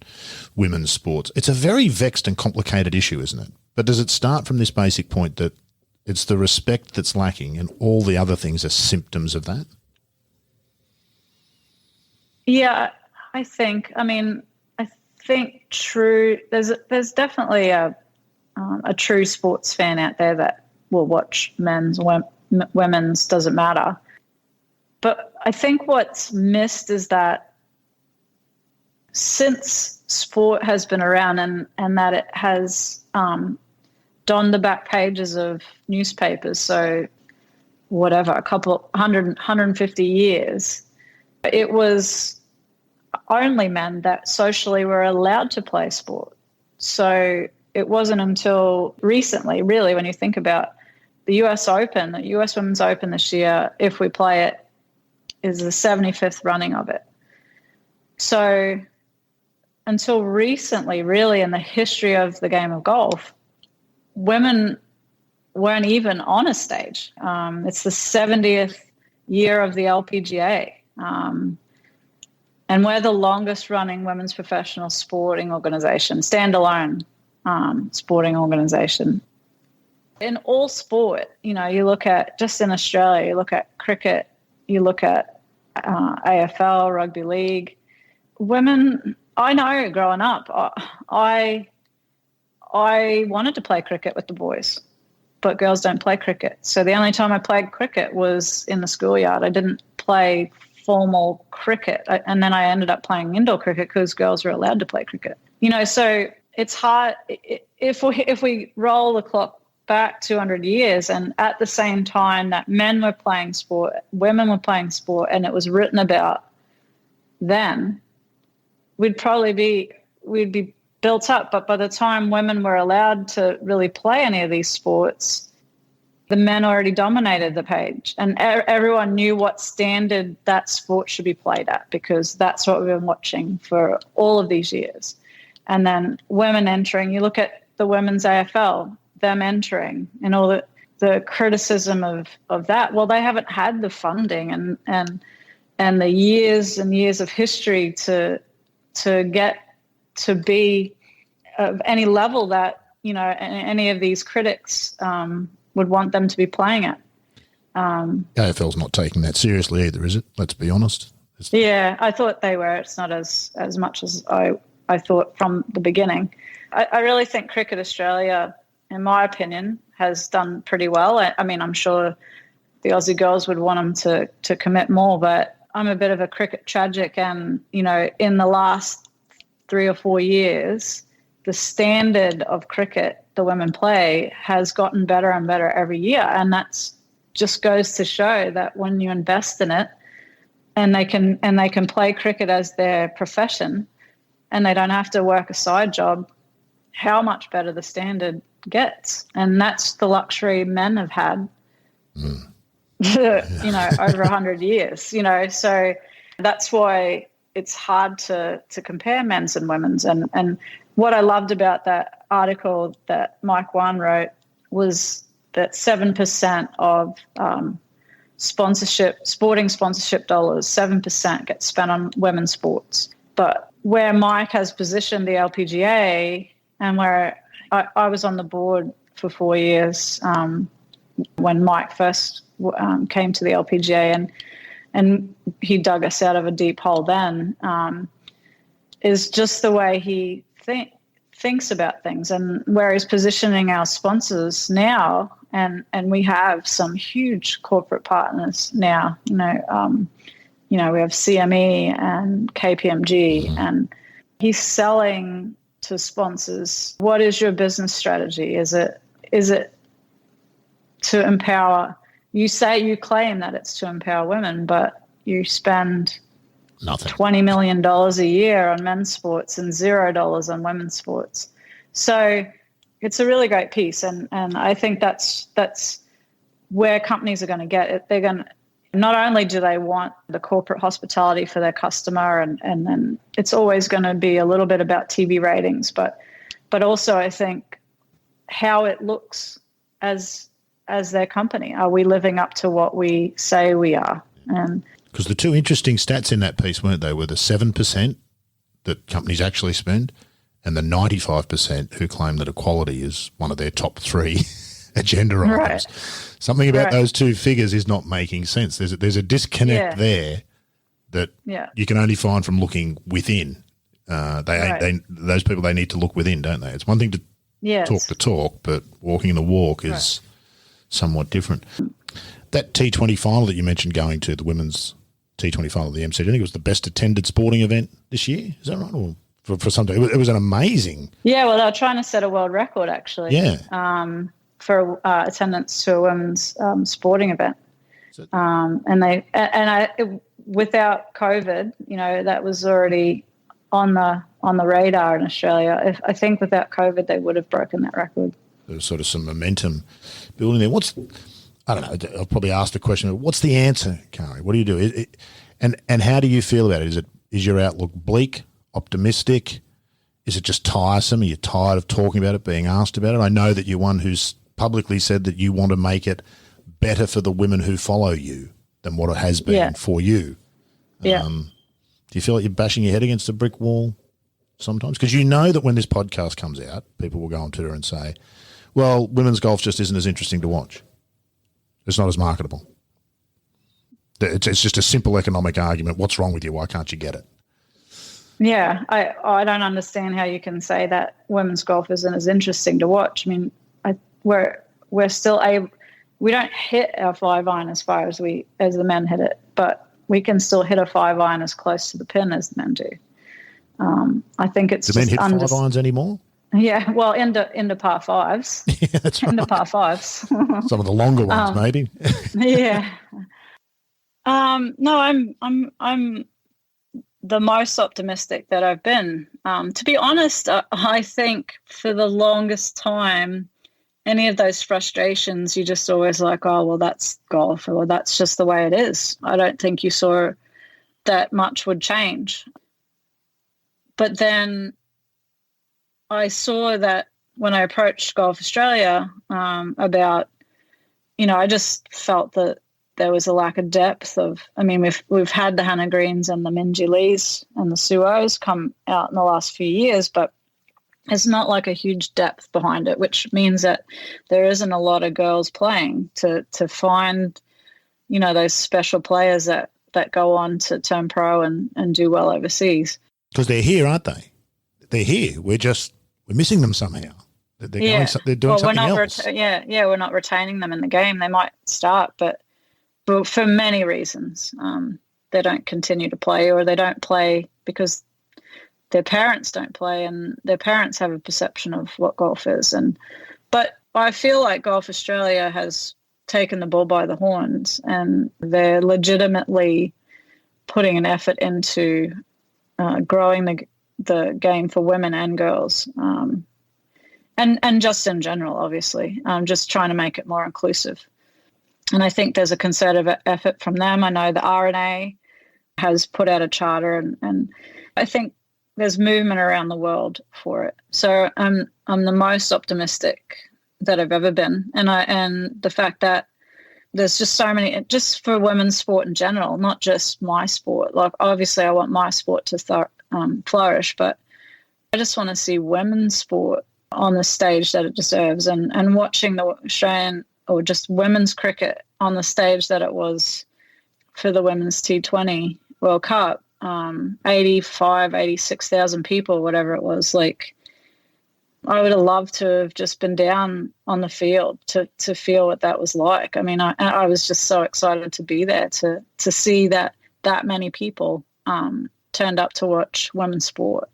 women's sports. It's a very vexed and complicated issue, isn't it? But does it start from this basic point that it's the respect that's lacking and all the other things are symptoms of that? Yeah, I think true. There's definitely a true sports fan out there that will watch men's, women's, doesn't matter. But I think what's missed is that since sport has been around and that it has donned the back pages of newspapers, so whatever, 150 years, it was only men that socially were allowed to play sport. So it wasn't until recently, really, when you think about the US Open, the US Women's Open this year, if we play it, is the 75th running of it. So until recently, really, in the history of the game of golf, women weren't even on a stage. It's the 70th year of the LPGA. And we're the longest running women's professional sporting organization, standalone sporting organization. In all sport, you look at, just in Australia, you look at cricket, you look at AFL, rugby league. Women, I know growing up, I wanted to play cricket with the boys, but girls don't play cricket. So the only time I played cricket was in the schoolyard. I didn't play formal cricket. And then I ended up playing indoor cricket because girls were allowed to play cricket. So it's hard. If we roll the clock back 200 years and at the same time that men were playing sport, women were playing sport, and it was written about then, we'd be built up. But by the time women were allowed to really play any of these sports, the men already dominated the page, and everyone knew what standard that sport should be played at, because that's what we've been watching for all of these years. And then women entering, you look at the women's AFL, them entering, and all the criticism of that. Well, they haven't had the funding and the years and years of history to get to be of any level that, any of these critics would want them to be playing at. AFL's not taking that seriously either, is it? Let's be honest. Yeah, I thought they were. It's not as much as I thought from the beginning. I really think Cricket Australia, in my opinion, has done pretty well. I mean, I'm sure the Aussie girls would want them to commit more, but I'm a bit of a cricket tragic, and, in the last 3 or 4 years, the standard of cricket the women play has gotten better and better every year. And that's just goes to show that when you invest in it and they can play cricket as their profession and they don't have to work a side job, how much better the standard gets. And that's the luxury men have had, over 100 years, so that's why it's hard to compare men's and women's. And what I loved about that article that Mike Wan wrote was that 7% of sporting sponsorship dollars, 7% gets spent on women's sports. But where Mike has positioned the LPGA, and where I was on the board for 4 years when Mike first came to the LPGA, and he dug us out of a deep hole then, is just the way he thinks about things, and where he's positioning our sponsors now. And we have some huge corporate partners now. We have CME and KPMG, and he's selling to sponsors. What is your business strategy? Is it to empower? You claim that it's to empower women, but you spend nothing. $20 million a year on men's sports and $0 on women's sports. So it's a really great piece, and I think that's where companies are going to get it. They're going to, not only do they want the corporate hospitality for their customer, and then it's always going to be a little bit about TV ratings, but also I think how it looks as as their company? Are we living up to what we say we are? And because the two interesting stats in that piece, weren't they, were the 7% that companies actually spend and the 95% who claim that equality is one of their top three agenda items. Something about those two figures is not making sense. There's a disconnect there that you can only find from looking within. Those people, they need to look within, don't they? It's one thing to talk the talk, but walking the walk is somewhat different. That T20 final that you mentioned going to, the women's T20 final of the MCG, I think it was the best attended sporting event this year. Is that right? Or for some day? It was an amazing. Yeah, well, they were trying to set a world record, actually. Yeah. For attendance to a women's sporting event. Without COVID, that was already on the radar in Australia. I think without COVID, they would have broken that record. There's sort of some momentum building there. I don't know, I'll probably ask the question, but what's the answer, Karrie? What do you do? And how do you feel about it? Is your outlook bleak, optimistic? Is it just tiresome? Are you tired of talking about it, being asked about it? I know that you're one who's publicly said that you want to make it better for the women who follow you than what it has been for you. Yeah. Do you feel like you're bashing your head against a brick wall sometimes? Because you know that when this podcast comes out, people will go on Twitter and say, well, women's golf just isn't as interesting to watch. It's not as marketable. It's just a simple economic argument. What's wrong with you? Why can't you get it? Yeah, I don't understand how you can say that women's golf isn't as interesting to watch. I mean, we're still able. We don't hit our 5-iron as far as the men hit it, but we can still hit a 5-iron as close to the pin as the men do. I think it's do men hit 5-irons anymore? Yeah, well, into par fives. Yeah, that's right. Into par fives. Some of the longer ones, maybe. Yeah. No, I'm the most optimistic that I've been. To be honest, I think for the longest time, any of those frustrations, you just always like, oh, well, that's golf, or that's just the way it is. I don't think you saw that much would change. But then I saw that when I approached Golf Australia I just felt that there was a lack of depth we've had the Hannah Greens and the Minjee Lees and the Suos come out in the last few years, but it's not like a huge depth behind it, which means that there isn't a lot of girls playing to find, those special players that go on to turn pro and do well overseas. Because they're here, aren't they? They're here. We're missing them somehow. They're doing something else. We're not retaining them in the game. They might start, but for many reasons, they don't continue to play, or they don't play because their parents don't play, and their parents have a perception of what golf is. But I feel like Golf Australia has taken the bull by the horns, and they're legitimately putting an effort into growing the game for women and girls, and just in general, obviously, just trying to make it more inclusive. And I think there's a concerted effort from them. I know the RNA has put out a charter, and I think there's movement around the world for it. So I'm the most optimistic that I've ever been, and the fact that there's just so many, just for women's sport in general, not just my sport. Like, obviously, I want my sport to flourish, but I just want to see women's sport on the stage that it deserves, and watching the Australian or just women's cricket on the stage that it was for the women's T20 World Cup, 86,000 people, whatever it was. Like, I would have loved to have just been down on the field to feel what that was like. I mean, I was just so excited to be there, to see that many people turned up to watch women's sport.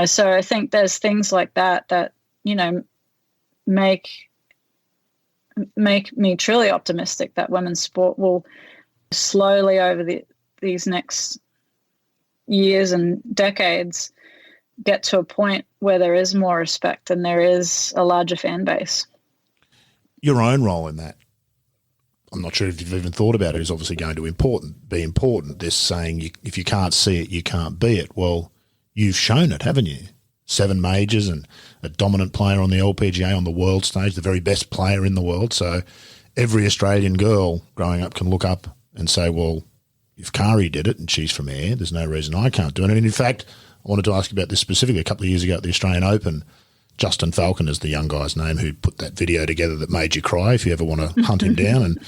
So I think there's things like that make me truly optimistic that women's sport will slowly over these next years and decades get to a point where there is more respect and there is a larger fan base. Your own role in that, I'm not sure if you've even thought about it, is obviously going to be important. This saying, if you can't see it, you can't be it. Well, you've shown it, haven't you? 7 majors and a dominant player on the LPGA on the world stage, the very best player in the world. So every Australian girl growing up can look up and say, well, if Karrie did it and she's from Ayr, there's no reason I can't do it. And in fact, I wanted to ask you about this specifically. A couple of years ago at the Australian Open, Justin Falcon is the young guy's name who put that video together that made you cry, if you ever want to hunt him down. And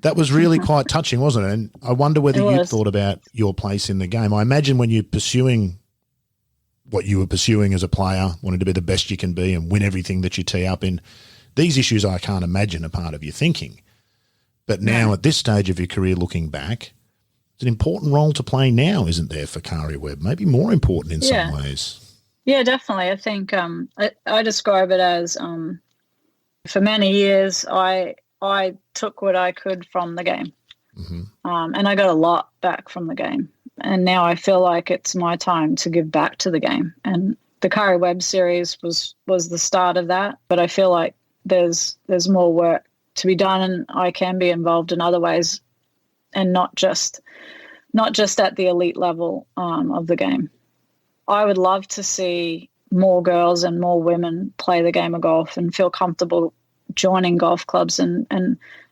that was really quite touching, wasn't it? And I wonder whether you thought about your place in the game. I imagine when you're pursuing what you were pursuing as a player, wanting to be the best you can be and win everything that you tee up in, these issues I can't imagine are part of your thinking. But now at this stage of your career looking back, it's an important role to play now, isn't there, for Karrie Webb? Maybe more important in some ways. Yeah, definitely. I think I describe it as for many years I took what I could from the game, and I got a lot back from the game. And now I feel like it's my time to give back to the game. And the Karrie Webb series was the start of that. But I feel like there's more work to be done, and I can be involved in other ways, and not just at the elite level of the game. I would love to see more girls and more women play the game of golf and feel comfortable joining golf clubs and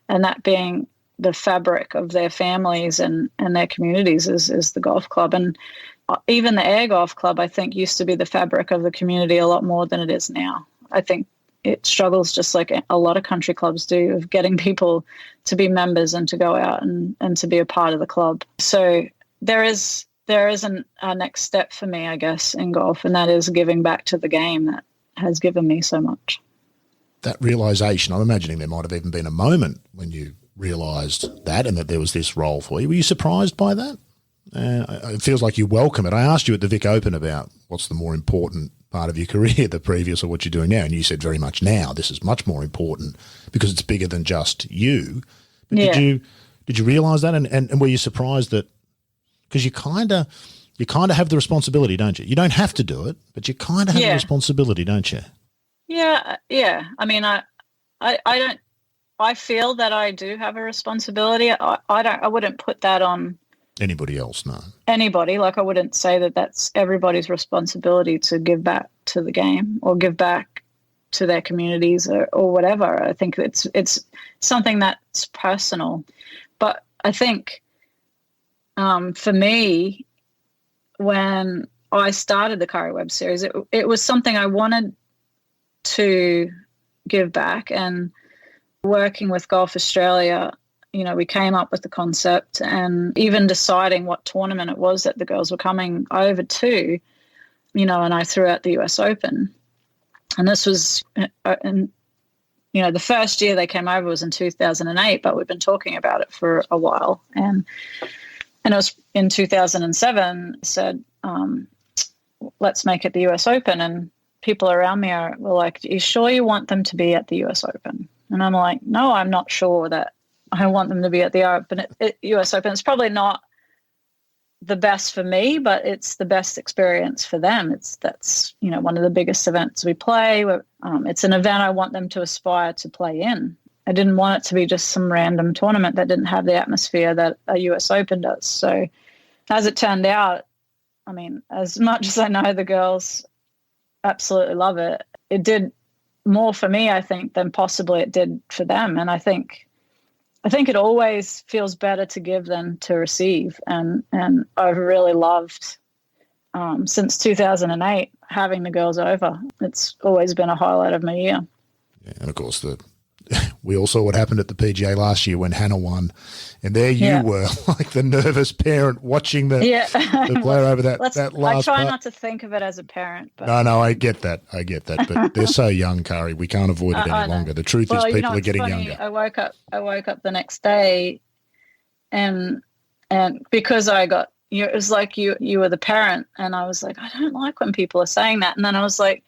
that being the fabric of their families and their communities is the golf club. And even the Ayr Golf Club, I think, used to be the fabric of the community a lot more than it is now. I think it struggles, just like a lot of country clubs do, of getting people to be members and to go out and to be a part of the club. So there is a next step for me, I guess, in golf, and that is giving back to the game that has given me so much. That realisation, I'm imagining there might have even been a moment when you realised that and that there was this role for you. Were you surprised by that? It feels like you welcome it. I asked you at the Vic Open about what's the more important part of your career, the previous or what you're doing now, and you said very much now. This is much more important because it's bigger than just you. But did you realise that? And were you surprised that, because you kind of have the responsibility, don't you? You don't have to do it, but you kind of have the responsibility, don't you? Yeah. I mean, I feel that I do have a responsibility. I wouldn't put that on anybody else. No. Anybody. Like, I wouldn't say that that's everybody's responsibility to give back to the game or give back to their communities or whatever. I think it's something that's personal. But I think for me, when I started the Karrie Webb series, it was something I wanted to give back. And working with Golf Australia, we came up with the concept, and even deciding what tournament it was that the girls were coming over to, and I threw out the US Open. And this was, the first year they came over was in 2008, but we've been talking about it for a while. And it was in 2007, said, let's make it the US Open. And people around me were like, are you sure you want them to be at the US Open? And I'm like, no, I'm not sure that I want them to be at the US Open. It's probably not the best for me, but it's the best experience for them. That's one of the biggest events we play. It's an event I want them to aspire to play in. I didn't want it to be just some random tournament that didn't have the atmosphere that a US Open does. So as it turned out, I mean, as much as I know the girls absolutely love it, it did more for me, I think, than possibly it did for them. And I think it always feels better to give than to receive. And I've really loved, since 2008, having the girls over. It's always been a highlight of my year. Yeah, and of course, we all saw what happened at the PGA last year when Hannah won. And there you were, like the nervous parent watching the player over that last I try not to think of it as a parent. But. No, I get that. But they're so young, Karrie. We can't avoid it any longer. The truth is people are getting younger. I woke up the next day and because I got, it was like you were the parent, and I was like, I don't like when people are saying that. And then I was like,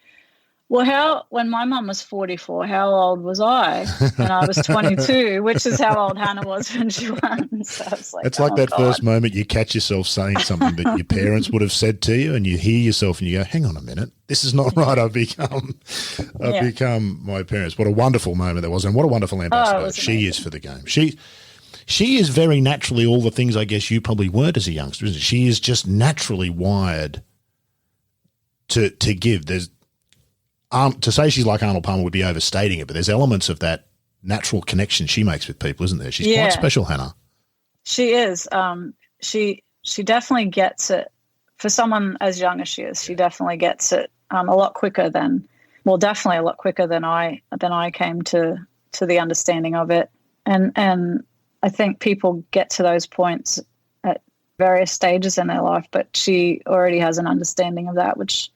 well, when my mum was 44, how old was I? And I was 22, which is how old Hannah was when she won. So it's like, it's like that first moment you catch yourself saying something that your parents would have said to you, and you hear yourself and you go, hang on a minute, this is not right. I've become my parents. What a wonderful moment that was, and what a wonderful ambassador she is for the game. She is very naturally all the things I guess you probably weren't as a youngster, isn't it? She is just naturally wired to give. To say she's like Arnold Palmer would be overstating it, but there's elements of that natural connection she makes with people, isn't there? She's quite special, Hannah. She is. She definitely gets it. For someone as young as she is, she definitely gets it a lot quicker than, definitely a lot quicker than I came to the understanding of it. And I think people get to those points at various stages in their life, but she already has an understanding of that, which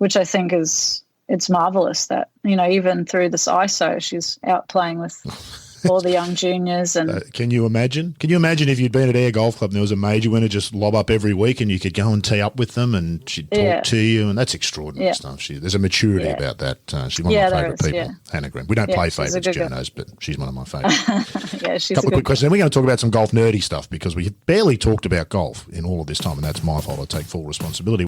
I think it's marvelous that, even through this ISO, she's out playing with all the young juniors. And can you imagine? Can you imagine if you'd been at Ayr Golf Club and there was a major winner just lob up every week and you could go and tee up with them and she'd talk to you, and that's extraordinary stuff. There's a maturity about that. She's one of my favourite people, Hannah Green. We don't play favourites, journos, but she's one of my favourites. She's couple of quick questions. Then we're going to talk about some golf nerdy stuff because we barely talked about golf in all of this time, and that's my fault. I take full responsibility.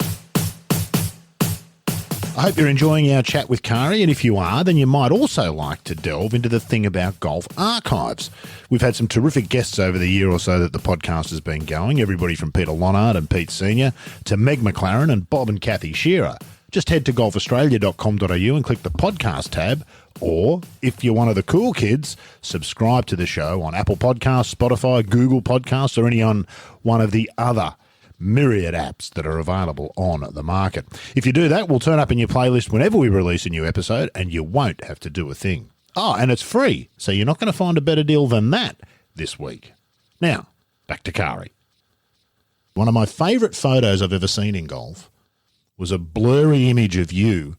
I hope you're enjoying our chat with Karrie, and if you are, then you might also like to delve into the Thing About Golf archives. We've had some terrific guests over the year or so that the podcast has been going, everybody from Peter Lonard and Pete Senior to Meg McLaren and Bob and Kathy Shearer. Just head to golfaustralia.com.au and click the podcast tab, or, if you're one of the cool kids, subscribe to the show on Apple Podcasts, Spotify, Google Podcasts, or any on one of the other myriad apps that are available on the market. If you do that, we'll turn up in your playlist whenever we release a new episode, and you won't have to do a thing. Oh, and it's free, so you're not going to find a better deal than that this week. Now, back to Karrie. One of my favourite photos I've ever seen in golf was a blurry image of you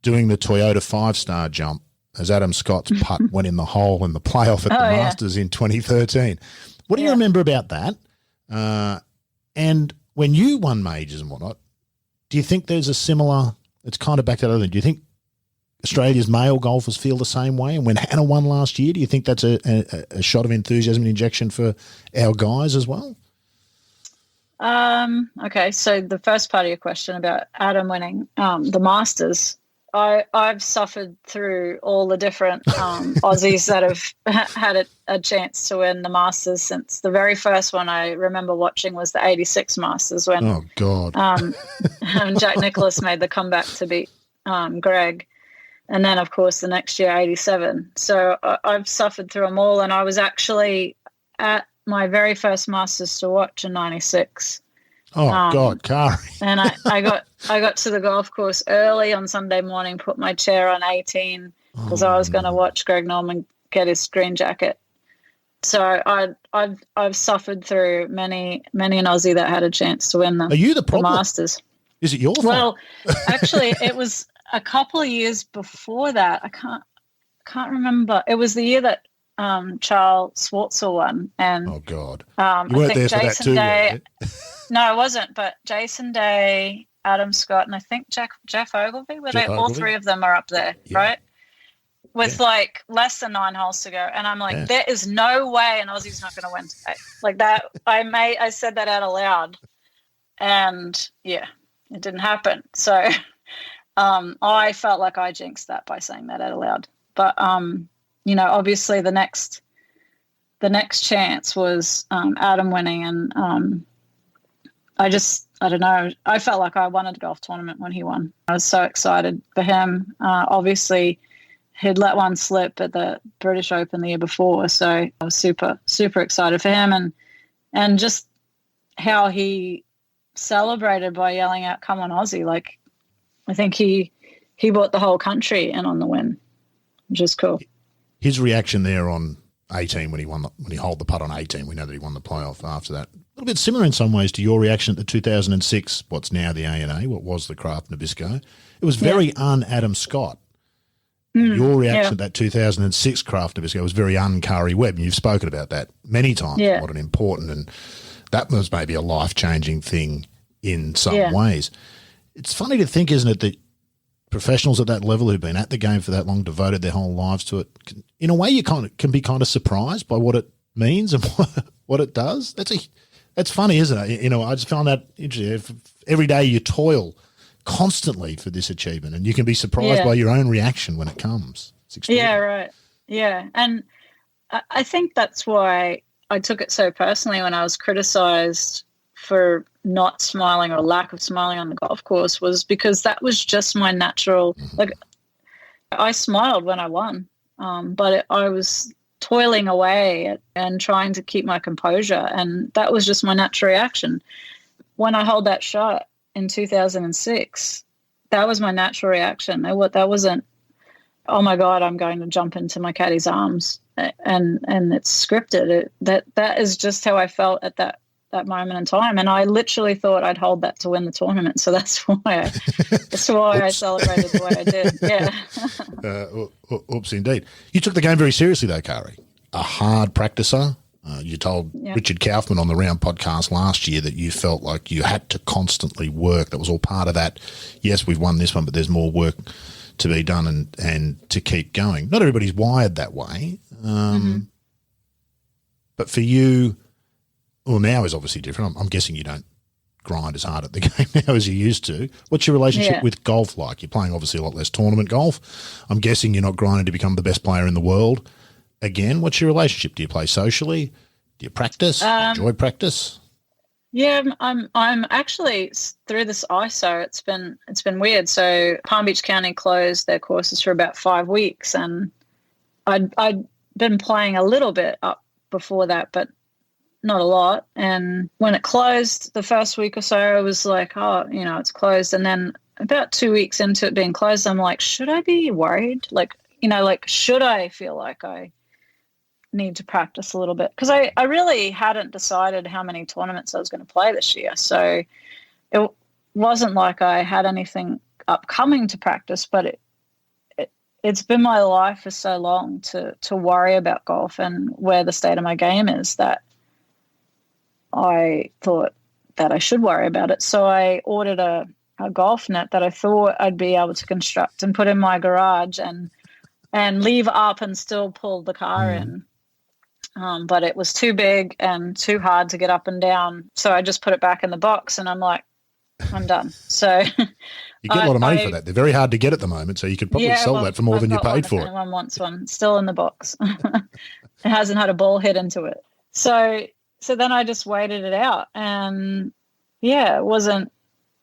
doing the Toyota 5-star jump as Adam Scott's putt went in the hole in the playoff at the Masters in 2013. What do you remember about that? And when you won majors and whatnot, do you think there's a similar, it's kind of back to the other thing, do you think Australia's male golfers feel the same way? And when Hannah won last year, do you think that's a shot of enthusiasm and injection for our guys as well? Okay, so the first part of your question about Adam winning the Masters, I've suffered through all the different Aussies that have had a chance to win the Masters since the very first one I remember watching was the 86 Masters when Jack Nicklaus made the comeback to beat Greg. And then, of course, the next year, 87. So I've suffered through them all, and I was actually at my very first Masters to watch in 96. Oh, God, Karrie. And I got to the golf course early on Sunday morning, put my chair on 18 because I was going to watch Greg Norman get his green jacket. So I've suffered through many an Aussie that had a chance to win Are you the problem? The Masters. Is it your fault? Well, actually, it was a couple of years before that. I can't remember. It was the year that Charles Schwartzel won, and oh God, you weren't there for that too, Day, no, I wasn't. But Jason Day, Adam Scott, and I think Jeff Ogilvy. All three of them are up there, right? With like less than 9 holes to go, and I'm like, there is no way an Aussie's not going to win today. Like that, I said that out aloud, and it didn't happen. So I felt like I jinxed that by saying that out aloud. But obviously the next chance was Adam winning, and I don't know. I felt like I won a golf tournament when he won. I was so excited for him. Obviously, he'd let one slip at the British Open the year before, so I was super, super excited for him, and just how he celebrated by yelling out, "Come on, Aussie!" Like, I think he brought the whole country in on the win, which is cool. His reaction there on 18 when he holed the putt on 18, we know that he won the playoff after that. A little bit similar in some ways to your reaction at the 2006, what's now the ANA, what was the Kraft Nabisco. It was very un-Adam Scott. Your reaction at that 2006 Kraft Nabisco was very un-Karrie Webb, and you've spoken about that many times, what an important, and that was maybe a life-changing thing in some ways. It's funny to think, isn't it, that professionals at that level who've been at the game for that long, devoted their whole lives to it, in a way you can be kind of surprised by what it means and what it does. That's funny, isn't it? I just found that interesting. Every day you toil constantly for this achievement, and you can be surprised by your own reaction when it comes. It's extraordinary. Yeah, right. Yeah, and I think that's why I took it so personally when I was criticised for not smiling or lack of smiling on the golf course, was because that was just my natural, like, I smiled when I won. but I was toiling away and trying to keep my composure, and that was just my natural reaction. When I held that shot in 2006, that was my natural reaction. That wasn't, oh my God, I'm going to jump into my caddy's arms, and it's scripted. That is just how I felt at that moment in time, and I literally thought I'd hold that to win the tournament. So that's why I celebrated the way I did. Yeah. Oops, indeed. You took the game very seriously, though, Karrie. A hard practicer. You told Richard Kaufman on the Round podcast last year that you felt like you had to constantly work. That was all part of that. Yes, we've won this one, but there's more work to be done and to keep going. Not everybody's wired that way. But for you, well, now is obviously different. I'm guessing you don't grind as hard at the game now as you used to. What's your relationship with golf like? You're playing obviously a lot less tournament golf. I'm guessing you're not grinding to become the best player in the world. Again, what's your relationship? Do you play socially? Do you practice? Enjoy practice? Yeah, I'm actually through this ISO. It's been weird. So Palm Beach County closed their courses for about 5 weeks, and I'd been playing a little bit up before that, but not a lot. And when it closed the first week or so, I was like, oh, it's closed. And then about 2 weeks into it being closed, I'm like, should I be worried? Should I feel like I need to practice a little bit? Because I really hadn't decided how many tournaments I was going to play this year. So it wasn't like I had anything upcoming to practice, but it's been my life for so long to worry about golf and where the state of my game is that I thought that I should worry about it. So I ordered a golf net that I thought I'd be able to construct and put in my garage and leave up and still pull the car in. But it was too big and too hard to get up and down. So I just put it back in the box, and I'm like, I'm done. So you get a lot of money for that. They're very hard to get at the moment, so you could probably sell that for more than you paid for it. Anyone wants one, still in the box. It hasn't had a ball hit into it. So then I just waited it out, and it wasn't.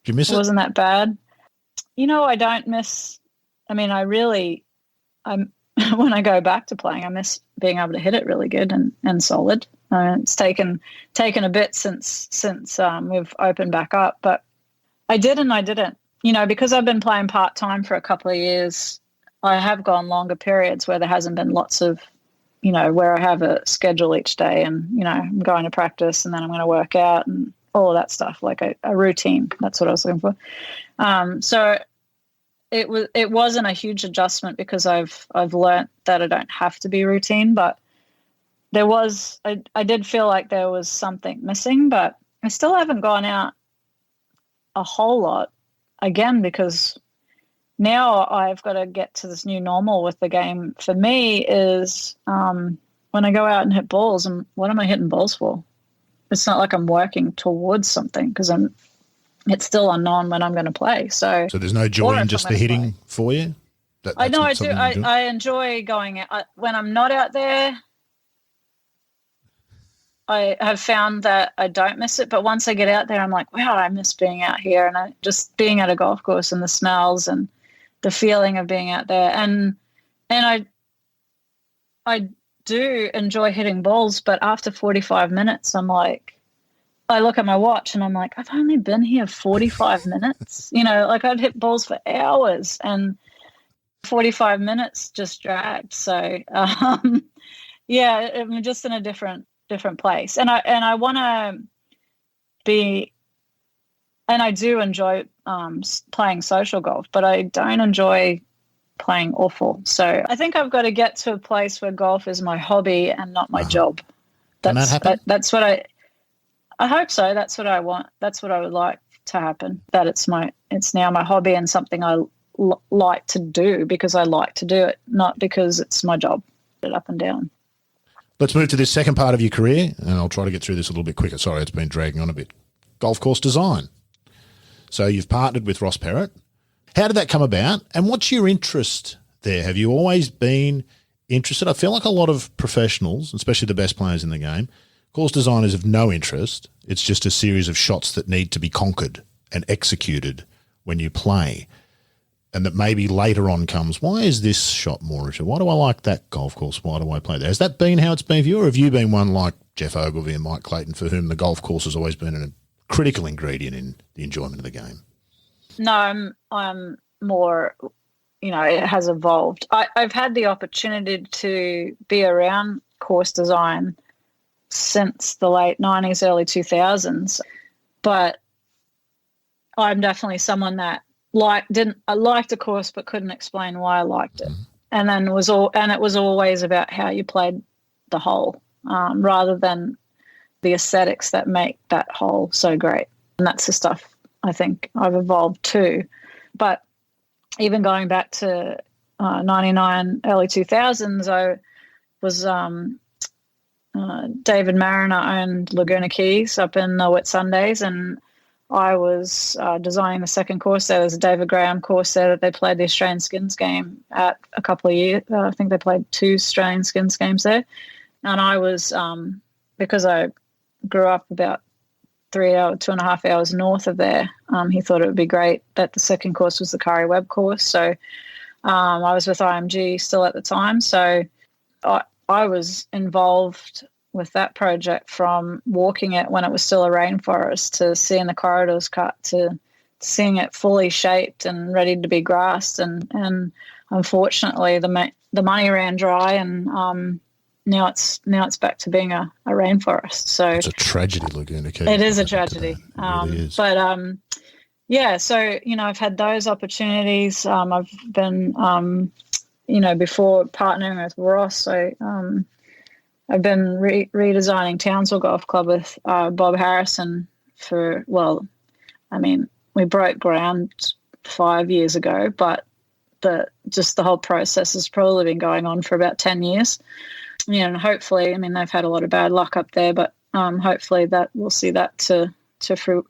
Did you miss it? It wasn't that bad. I don't miss. I mean, when I go back to playing, I miss being able to hit it really good and solid. It's taken a bit since we've opened back up, but I did and I didn't. Because I've been playing part-time for a couple of years, I have gone longer periods where there hasn't been lots of, where I have a schedule each day and, I'm going to practice and then I'm going to work out and all of that stuff, like a routine. That's what I was looking for. So it wasn't a huge adjustment because I've learnt that I don't have to be routine, but there was I did feel like there was something missing, but I still haven't gone out a whole lot again because now I've got to get to this new normal with the game. For me is when I go out and hit balls, and what am I hitting balls for? It's not like I'm working towards something because it's still unknown when I'm going to play. So there's no joy in just the hitting for you? I know I do. I enjoy going out. When I'm not out there, I have found that I don't miss it. But once I get out there, I'm like, wow, I miss being out here. And just being at a golf course and the smells and the feeling of being out there. And I do enjoy hitting balls, but after 45 minutes, I'm like, I look at my watch and I'm like, I've only been here 45 minutes. I'd hit balls for hours and 45 minutes just dragged. So, I'm just in a different place. And I want to be, and I do enjoy playing social golf, but I don't enjoy playing awful. So I think I've got to get to a place where golf is my hobby and not my job. Can that happen? That's what I hope so. That's what I want. That's what I would like to happen. That it's now my hobby and something I like to do because I like to do it, not because it's my job. It up and down. Let's move to this second part of your career, and I'll try to get through this a little bit quicker. Sorry, it's been dragging on a bit. Golf course design. So you've partnered with Ross Perrott. How did that come about, and what's your interest there? Have you always been interested? I feel like a lot of professionals, especially the best players in the game, course designers have no interest. It's just a series of shots that need to be conquered and executed when you play. and that maybe later on comes, why is this shot more? Why do I like that golf course? Why do I play there? Has that been how it's been for you, or have you been one like Jeff Ogilvy and Mike Clayton, for whom the golf course has always been a critical ingredient in the enjoyment of the game? No, I'm more, it has evolved. I've had the opportunity to be around course design since the late 90s, early 2000s, but I'm definitely someone that I liked a course but couldn't explain why I liked it. And then it was always about how you played the hole, rather than the aesthetics that make that hole so great. And that's the stuff I think I've evolved too. But even going back to 99, early 2000s, I was David Mariner owned Laguna Keys up in the Whitsundays, and I was designing the second course there. There's a David Graham course there that they played the Australian Skins game at a couple of years. I think they played 2 Australian Skins games there. And I was, because I grew up about 2.5 hours north of there, he thought it would be great that the second course was the Karrie Webb course. So I was with IMG still at the time. So I was involved with that project from walking it when it was still a rainforest, to seeing the corridors cut, to seeing it fully shaped and ready to be grassed. And unfortunately, the money ran dry, and now it's back to being a rainforest. So it's a tragedy, Laguna Keys. It is a tragedy. It really is. But yeah, so I've had those opportunities. I've been before partnering with Ross, so I've been redesigning Townsville Golf Club with Bob Harrison we broke ground 5 years ago, but the whole process has probably been going on for about 10 years. And hopefully, they've had a lot of bad luck up there, but hopefully that we'll see that to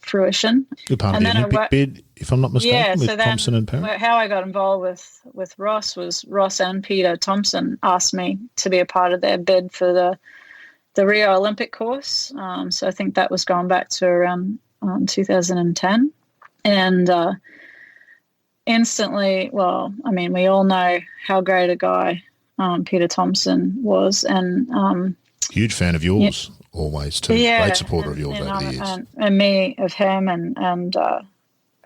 fruition. You're part of the Olympic bid, if I'm not mistaken, with Thompson and Perrin. How I got involved with Ross was Ross and Peter Thompson asked me to be a part of their bid for the Rio Olympic course. So I think that was going back to around 2010. And instantly, we all know how great a guy Peter Thompson was, and huge fan of yours. Yeah. Always too. Yeah, great supporter of yours over the years. And me of him, and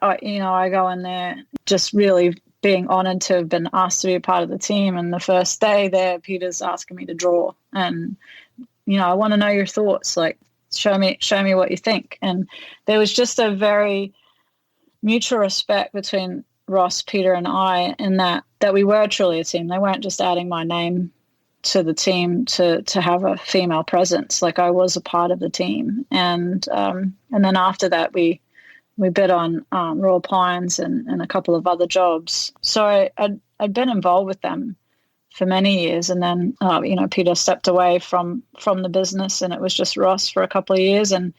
I go in there just really being honoured to have been asked to be a part of the team. And the first day there, Peter's asking me to draw, and I want to know your thoughts. Like, show me what you think. And there was just a very mutual respect between Ross, Peter, and I, in that we were truly a team. They weren't just adding my name to the team to have a female presence. Like, I was a part of the team. And then after that, we bid on Royal Pines and a couple of other jobs. So I'd been involved with them for many years. And then, Peter stepped away from the business, and it was just Ross for a couple of years. And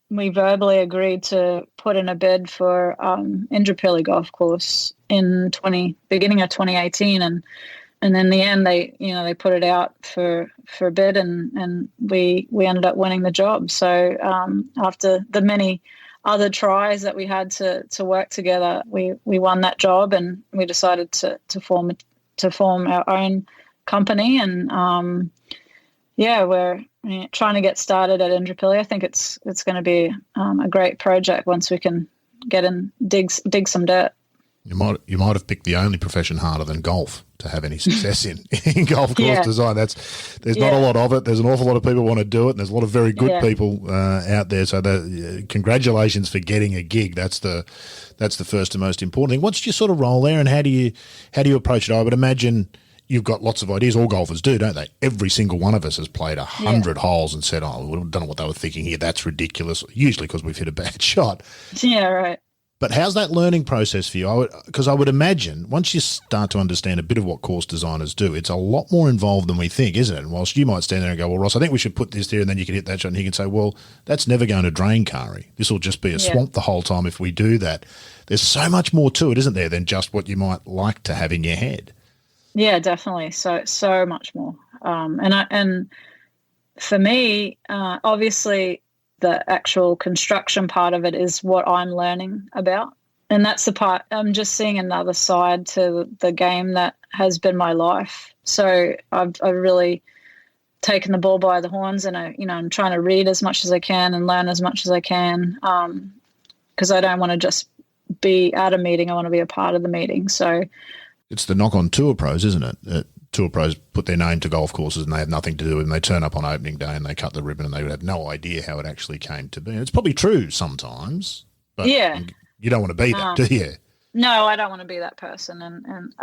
we verbally agreed to put in a bid for Indooroopilly Golf Course in beginning of 2018. And in the end, they put it out for a bid, and we ended up winning the job. So after the many other tries that we had to work together, we won that job, and we decided to form our own company. And we're trying to get started at Indooroopilly. I think it's going to be a great project once we can get in, dig some dirt. You might have picked the only profession harder than golf to have any success in golf course design. There's not a lot of it. There's an awful lot of people want to do it, and there's a lot of very good people out there. So congratulations for getting a gig. That's the first and most important thing. What's your sort of role there, and how do you approach it? I would imagine you've got lots of ideas. All golfers do, don't they? Every single one of us has played 100 holes and said, "Oh, we don't know what they were thinking here. That's ridiculous." Usually because we've hit a bad shot. Yeah, right. But how's that learning process for you? Because I would imagine once you start to understand a bit of what course designers do, it's a lot more involved than we think, isn't it? And whilst you might stand there and go, "Well, Ross, I think we should put this here," and then you can hit that shot, and he can say, "Well, that's never going to drain, Karrie. This will just be a swamp the whole time if we do that." There's so much more to it, isn't there, than just what you might like to have in your head? Yeah, definitely. So much more. And for me, obviously, the actual construction part of it is what I'm learning about. and that's the part. I'm just seeing another side to the game that has been my life. So I've really taken the bull by the horns, and I'm trying to read as much as I can and learn as much as I can, because I don't want to just be at a meeting. I want to be a part of the meeting. So it's the knock on tour pros, isn't it? Tour pros put their name to golf courses and they have nothing to do with them. They turn up on opening day and they cut the ribbon and they would have no idea how it actually came to be. And it's probably true sometimes, but you don't want to be that, do you? No, I don't want to be that person. And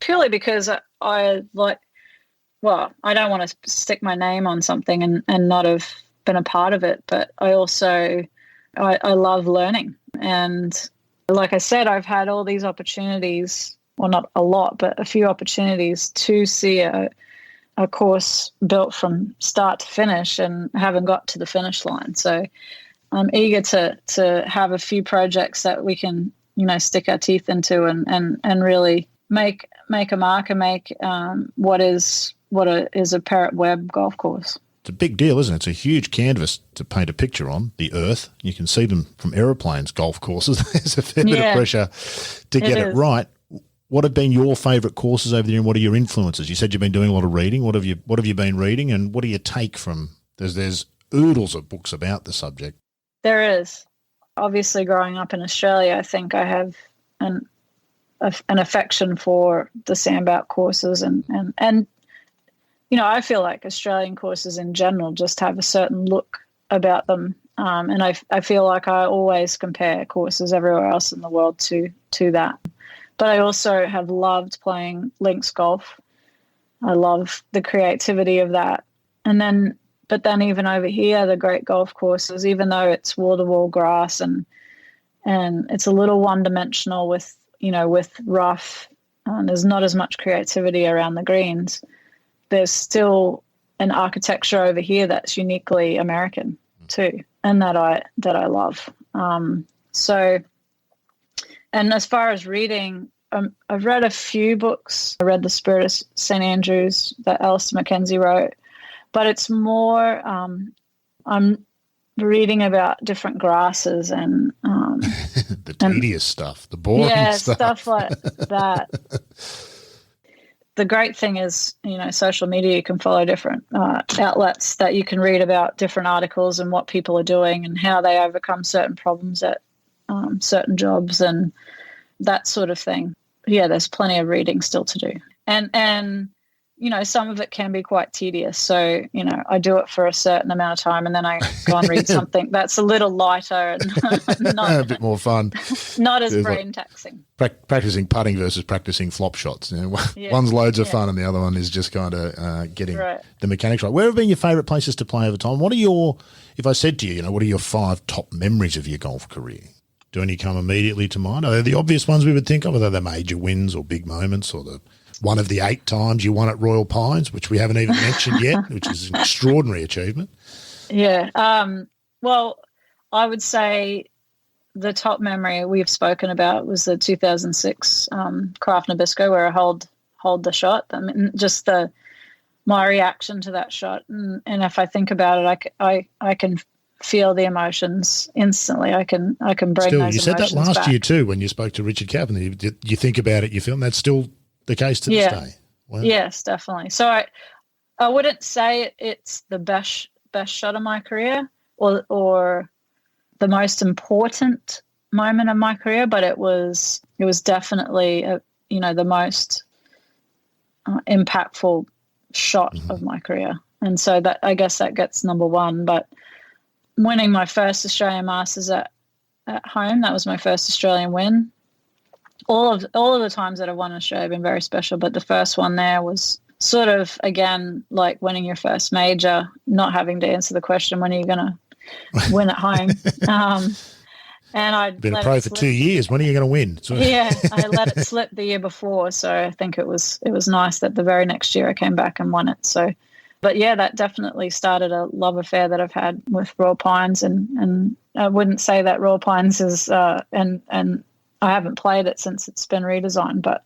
purely because I don't want to stick my name on something and not have been a part of it. But I also, I love learning. And like I said, I've had all these opportunities, well, not a lot, but a few opportunities to see a course built from start to finish and haven't got to the finish line. So I'm eager to have a few projects that we can, stick our teeth into and really make a mark and make what is a Karrie Webb golf course. It's a big deal, isn't it? It's a huge canvas to paint a picture on, the earth. You can see them from aeroplanes, golf courses. There's a fair bit of pressure to get it right. What have been your favourite courses over there, and what are your influences? You said you've been doing a lot of reading. What have you been reading, and what do you take from? There's oodles of books about the subject. There is. Obviously, growing up in Australia, I think I have an affection for the sandbout courses, and I feel like Australian courses in general just have a certain look about them, and I feel like I always compare courses everywhere else in the world to that. But I also have loved playing links golf. I love the creativity of that. But then even over here, the great golf courses, even though it's wall-to-wall grass and it's a little one-dimensional with rough, there's not as much creativity around the greens. There's still an architecture over here that's uniquely American too, and that I love. And as far as reading, I've read a few books. I read The Spirit of St. Andrews that Alistair Mackenzie wrote, but it's more I'm reading about different grasses and the tedious stuff, the boring stuff like that. The great thing is, social media, you can follow different outlets that you can read about different articles and what people are doing and how they overcome certain problems at certain jobs and that sort of thing. Yeah, there's plenty of reading still to do. And some of it can be quite tedious. So, I do it for a certain amount of time and then I go and read something that's a little lighter and not a bit more fun. Not as brain taxing. Practicing putting versus practicing flop shots. One's loads of fun and the other one is just kind of getting the mechanics right. Where have been your favourite places to play over time? What are if I said to you, what are your 5 top memories of your golf career? Do any come immediately to mind? Are they the obvious ones we would think of? Are they the major wins or big moments, or the one of the 8 times you won at Royal Pines, which we haven't even mentioned yet, which is an extraordinary achievement? Yeah. Well, I would say the top memory we've spoken about was the 2006 Kraft Nabisco, where I hold the shot. I mean, just my reaction to that shot, and if I think about it, I can feel the emotions instantly. I can bring those emotions. You said that last back. year too when you spoke to Richard Kavanagh. You think about it, you feel, and that's still the case to this day. Wow. Yes, definitely. So I wouldn't say it's the best shot of my career or the most important moment of my career, but it was definitely the most impactful shot of my career. And so that, I guess, that gets number one. But winning my first Australian Masters at home, that was my first Australian win. All of the times that I've won Australia have been very special, but the first one there was sort of, again, like winning your first major, not having to answer the question, when are you going to win at home? And I'd been a pro for 2 years. When are you going to win? Yeah, I let it slip the year before, so I think it was nice that the very next year I came back and won it. So, but yeah, that definitely started a love affair that I've had with Royal Pines, and I wouldn't say that Royal Pines is and I haven't played it since it's been redesigned, but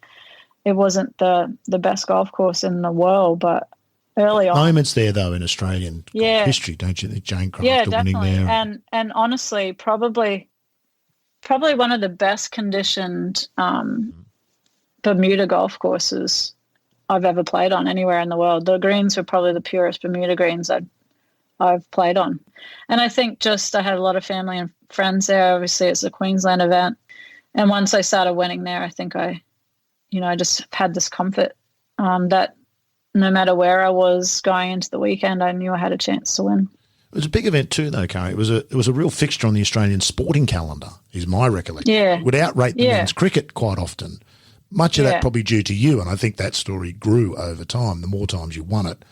it wasn't the best golf course in the world, but early on. Moments there, though, in Australian golf history, don't you think? Jane Crafter winning there. And honestly, probably probably one of the best conditioned Bermuda golf courses I've ever played on anywhere in the world. The greens were probably the purest Bermuda greens I've played on. And I think I had a lot of family and friends there. Obviously, it's a Queensland event. And once I started winning there, I think I just had this comfort that no matter where I was going into the weekend, I knew I had a chance to win. It was a big event too, though, Karrie. It was a real fixture on the Australian sporting calendar, is my recollection. Yeah. It would outrate the men's cricket quite often. Much of that probably due to you, and I think that story grew over time. The more times you won it,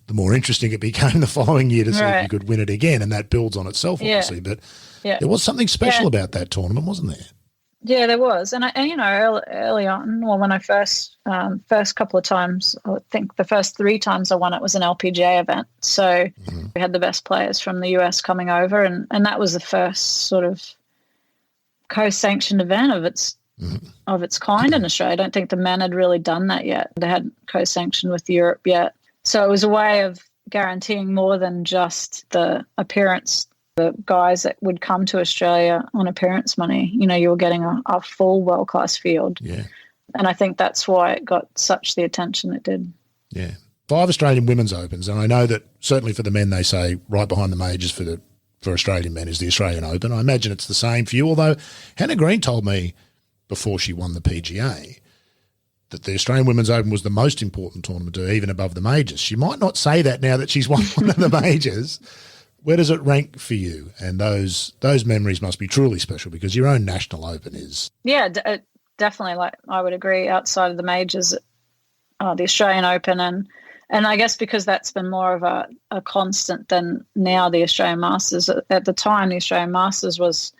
the more interesting it became the following year to see if you could win it again, and that builds on itself, obviously. But there was something special about that tournament, wasn't there? Yeah, there was. And early on, well, when I first couple of times, I think the first 3 times I won it was an LPGA event. So we had the best players from the US coming over, and that was the first sort of co-sanctioned event of its kind in Australia. I don't think the men had really done that yet. They hadn't co-sanctioned with Europe yet. So it was a way of guaranteeing more than just the appearance. The guys that would come to Australia on appearance money, you were getting a full world-class field. Yeah. And I think that's why it got such the attention it did. Yeah. 5 Australian Women's Opens, and I know that certainly for the men they say right behind the majors for Australian men is the Australian Open. I imagine it's the same for you, although Hannah Green told me before she won the PGA that the Australian Women's Open was the most important tournament to her, even above the majors. She might not say that now that she's won one of the majors. Where does it rank for you? And those memories must be truly special because your own national open is. Yeah, definitely. Like I would agree. Outside of the majors, the Australian Open, and I guess because that's been more of a constant than now the Australian Masters. At the time, the Australian Masters was,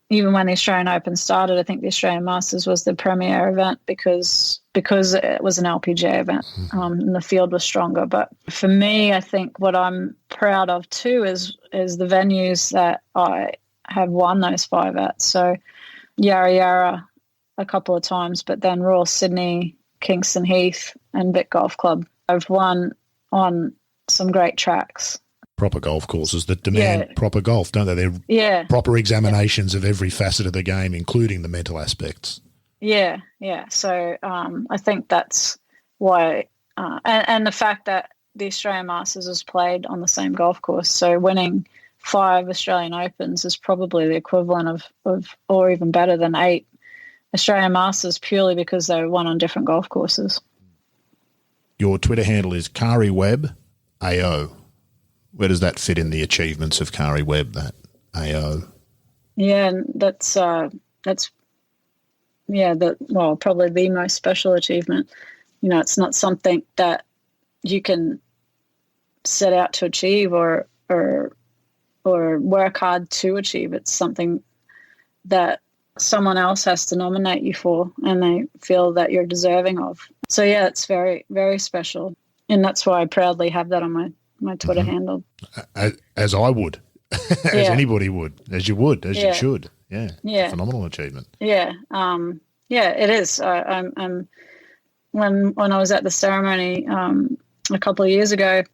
even when the Australian Open started, I think the Australian Masters was the premier event because it was an LPGA event and the field was stronger. But for me, I think what I'm proud of too is the venues that I have won those 5 at. So Yarra Yarra a couple of times, but then Royal Sydney, Kingston Heath and Vic Golf Club. I've won on some great tracks. Proper golf courses that demand proper golf, don't they? They're proper examinations of every facet of the game, including the mental aspects. Yeah. So I think that's why, and the fact that the Australian Masters was played on the same golf course. So winning 5 Australian Opens is probably the equivalent of or even better than 8 Australian Masters purely because they were won on different golf courses. Your Twitter handle is Karrie Webb, AO. Where does that fit in the achievements of Karrie Webb, that AO? Yeah, that's probably the most special achievement. It's not something that you can set out to achieve or work hard to achieve. It's something that someone else has to nominate you for and they feel that you're deserving of. So, yeah, it's very, very special. And that's why I proudly have that on my Twitter handle. As I would, as anybody would, as you should. Yeah. Phenomenal achievement. Yeah. It is. I'm when I was at the ceremony a couple of years ago,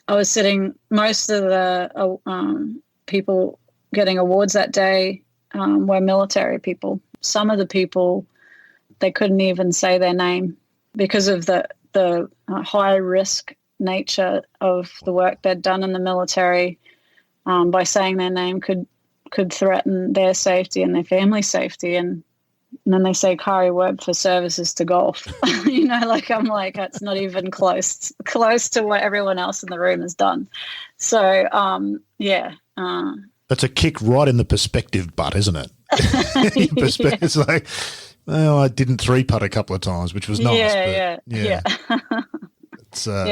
I was sitting, most of the people getting awards that day were military people. Some of the people, they couldn't even say their name because of the high risk nature of the work they'd done in the military. By saying their name could threaten their safety and their family's safety. And then they say Karrie Webb for services to golf. I'm like, that's not even close to what everyone else in the room has done. So, that's a kick right in the perspective butt, isn't it? It's like, well, I didn't 3-putt a couple of times, which was nice. Yeah. So,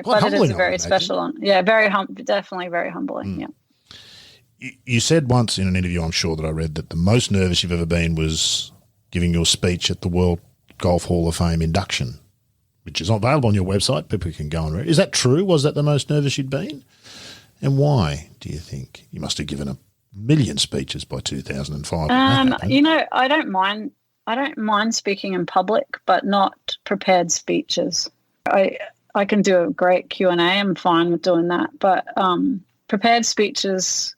but it is a very special one. Yeah, definitely very humbling. Yeah. You said once in an interview, I'm sure that I read, that the most nervous you've ever been was giving your speech at the World Golf Hall of Fame induction, which is not available on your website. People can go and read. Is that true? Was that the most nervous you'd been? And why, do you think? You must have given 1 million speeches by 2005. I don't mind. I don't mind speaking in public, but not prepared speeches. I can do a great Q&A. I'm fine with doing that. But prepared speeches,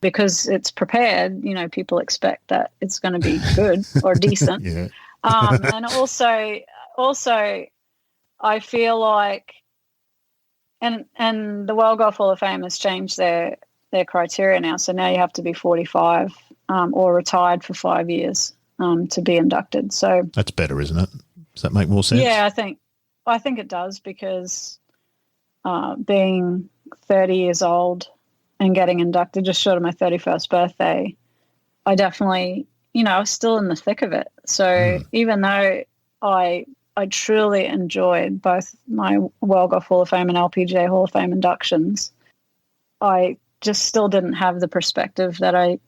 because it's prepared, people expect that it's going to be good or decent. Yeah. And also, I feel like, and the World Golf Hall of Fame has changed their criteria now. So now you have to be 45 or retired for 5 years to be inducted. So that's better, isn't it? Does that make more sense? Yeah, I think it does, because being 30 years old and getting inducted just short of my 31st birthday, I definitely, I was still in the thick of it. So even though I truly enjoyed both my World Golf Hall of Fame and LPGA Hall of Fame inductions, I just still didn't have the perspective that I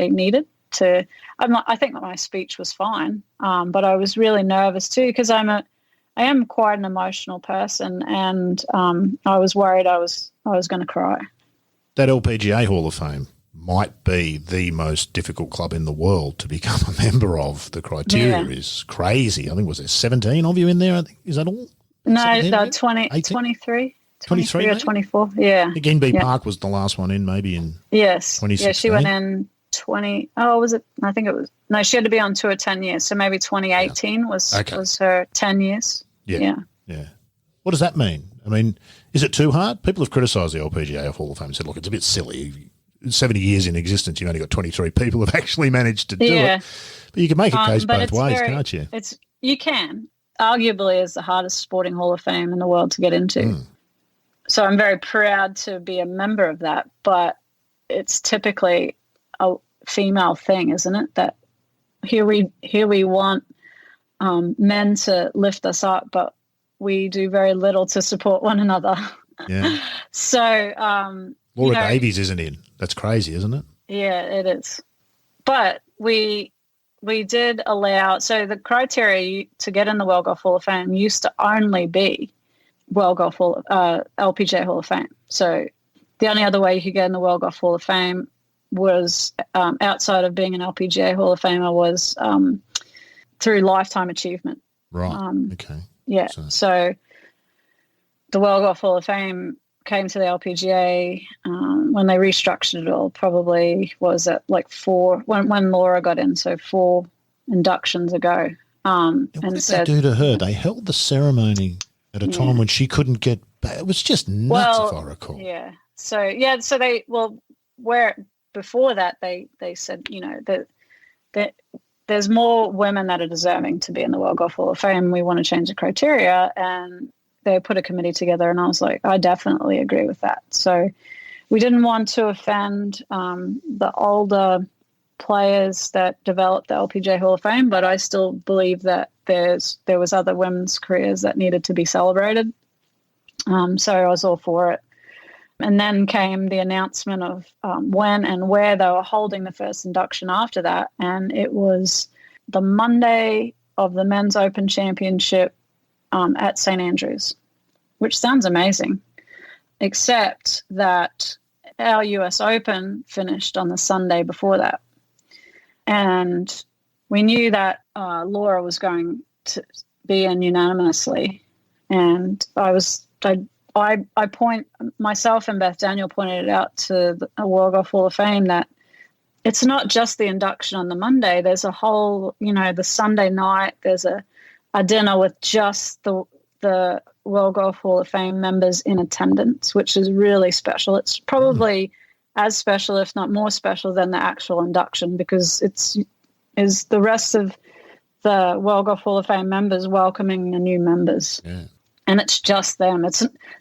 needed to. I think that my speech was fine, but I was really nervous too, because I am quite an emotional person, and I was worried I was going to cry. That LPGA Hall of Fame might be the most difficult club in the world to become a member of. The criteria is crazy. I think, was there 17 of you in there? I think, is that all? No, 23 or 24. Yeah. Again, B Park was the last one in, maybe in 2016. Yeah, she went in 20. Oh, was it? I think it was. No, she had to be on tour 10 years. So maybe 2018 was her 10 years. Yeah. What does that mean? I mean, is it too hard? People have criticised the LPGA Hall of Fame and said, look, it's a bit silly. 70 years in existence, you've only got 23 people who have actually managed to do it. But you can make a case both ways, can't you? You can. Arguably, it's the hardest sporting Hall of Fame in the world to get into. So I'm very proud to be a member of that. But it's typically a female thing, isn't it? That here we want men to lift us up, but we do very little to support one another. Yeah. So Laura Davies isn't in. That's crazy, isn't it? Yeah, it is. But we did allow. So the criteria to get in the World Golf Hall of Fame used to only be LPGA Hall of Fame. So the only other way you could get in the World Golf Hall of Fame was outside of being an LPGA Hall of Famer was through lifetime achievement. Right. Okay. Yeah. So the World Golf Hall of Fame came to the LPGA when they restructured it all. Probably was at like 4 when Laura got in. So 4 inductions ago. What did they do to her? They held the ceremony at a time when she couldn't get back. It was just nuts, if I recall. Yeah. So before that they said, that there's more women that are deserving to be in the World Golf Hall of Fame. We want to change the criteria, and they put a committee together, and I was like, I definitely agree with that. So we didn't want to offend the older players that developed the LPGA Hall of Fame, but I still believe that there was other women's careers that needed to be celebrated. So I was all for it. And then came the announcement of when and where they were holding the first induction after that. And it was the Monday of the Men's Open Championship at St. Andrews, which sounds amazing, except that our US Open finished on the Sunday before that. And we knew that Laura was going to be in unanimously. And myself and Beth Daniel pointed it out to the World Golf Hall of Fame that it's not just the induction on the Monday. There's a whole, the Sunday night, there's a dinner with just the World Golf Hall of Fame members in attendance, which is really special. It's probably as special, if not more special, than the actual induction, because is the rest of the World Golf Hall of Fame members welcoming the new members. Yeah. And it's just them.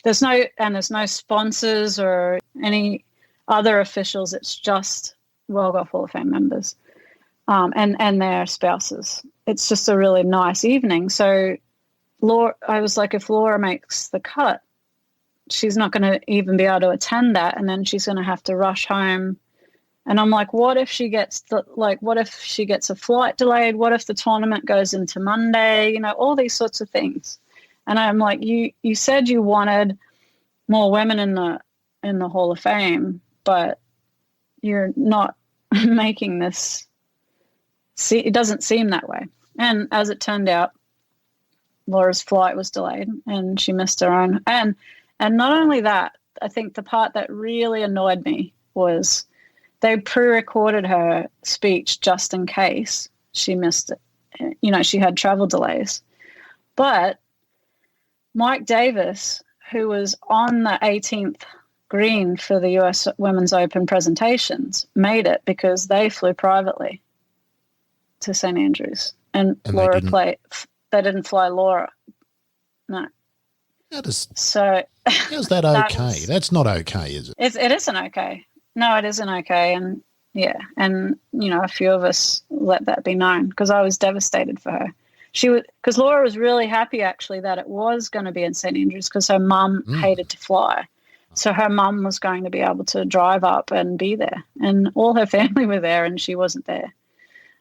There's no sponsors or any other officials. It's just World Golf Hall of Fame members, and their spouses. It's just a really nice evening. So, I was like, if Laura makes the cut, she's not going to even be able to attend that, and then she's going to have to rush home. And I'm like, what if she gets a flight delayed? What if the tournament goes into Monday? All these sorts of things. And I'm like, you said you wanted more women in the Hall of Fame, but you're not making this. See, it doesn't seem that way. And as it turned out, Laura's flight was delayed, and she missed her own. And not only that, I think the part that really annoyed me was they pre-recorded her speech just in case she missed it. You know, she had travel delays. But Mike Davis, who was on the 18th green for the US Women's Open presentations, made it because they flew privately to St. Andrews. And Laura they didn't fly Laura. No. How's that okay? That's not okay, is it? It isn't okay. No, it isn't okay. And yeah, and you know, a few of us let that be known because I was devastated for her. Because Laura was really happy actually that it was going to be in St. Andrews because her mum hated to fly. So her mum was going to be able to drive up and be there, and all her family were there, and she wasn't there.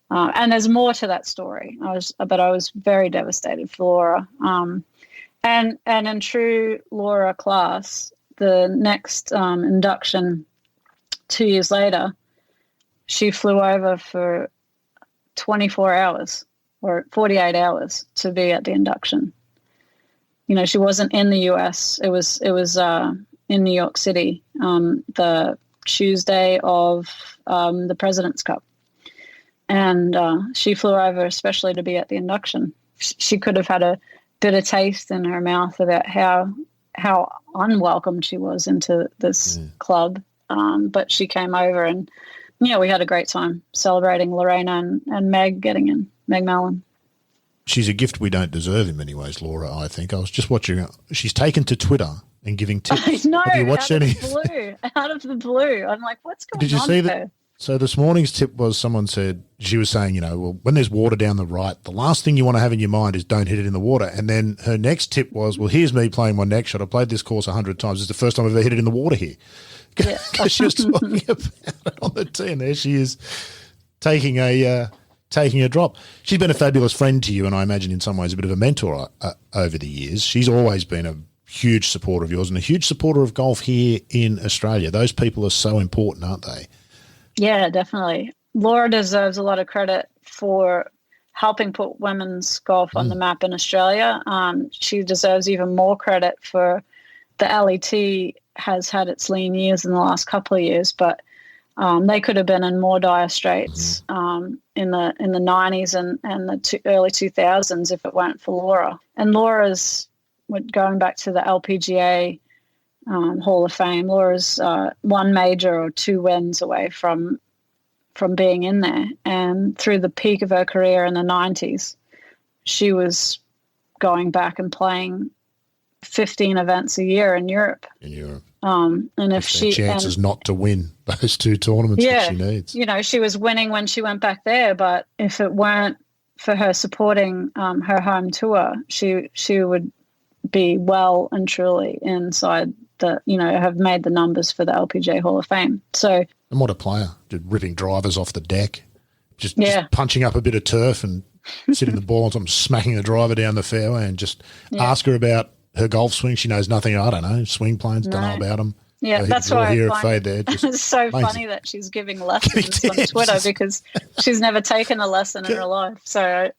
And there's more to that story. I was very devastated for Laura. And in true Laura class, the next induction 2 years later, she flew over for 24 hours or 48 hours to be at the induction. You know, she wasn't in the US. It was in New York City, the Tuesday of the President's Cup. And she flew over especially to be at the induction. She could have had a bitter taste in her mouth about how unwelcome she was into this club. But she came over and, yeah, we had a great time celebrating Lorena and Meg getting in, Meg Mallon. She's a gift we don't deserve in many ways, Laura, I think. I was just watching. She's taken to Twitter and giving tips. I know, have you watched out of the blue. I'm like, what's going on? Did you see that? So this morning's tip was someone said, she was saying, you know, well, when there's water down the right, the last thing you want to have in your mind is don't hit it in the water. And then her next tip was, well, here's me playing my next shot. I played this course 100 times. It's the first time I've ever hit it in the water here. Because she was talking about it on the tee, and there she is taking a drop. She's been a fabulous friend to you, and I imagine in some ways a bit of a mentor over the years. She's always been a huge supporter of yours and a huge supporter of golf here in Australia. Those people are so important, aren't they? Yeah, definitely. Laura deserves a lot of credit for helping put women's golf on the map in Australia. She deserves even more credit for the LET has had its lean years in the last couple of years, but they could have been in more dire straits in the 90s and the early 2000s if it weren't for Laura. And Laura's, going back to the LPGA Hall of Fame, Laura's one major or two wins away from being in there. And through the peak of her career in the 90s, she was going back and playing 15 events a year in Europe. And if she chances not to win those two tournaments that she needs. You know, she was winning when she went back there, but if it weren't for her supporting her home tour, she would be well and truly inside have made the numbers for the LPGA Hall of Fame. So, and what a player, just ripping drivers off the deck, just punching up a bit of turf and sitting the ball and smacking the driver down the fairway, and just ask her about her golf swing. She knows nothing. I don't know, swing planes, don't know about them. Yeah, that's why I find it's so funny that she's giving lessons on Twitter because she's never taken a lesson in her life. So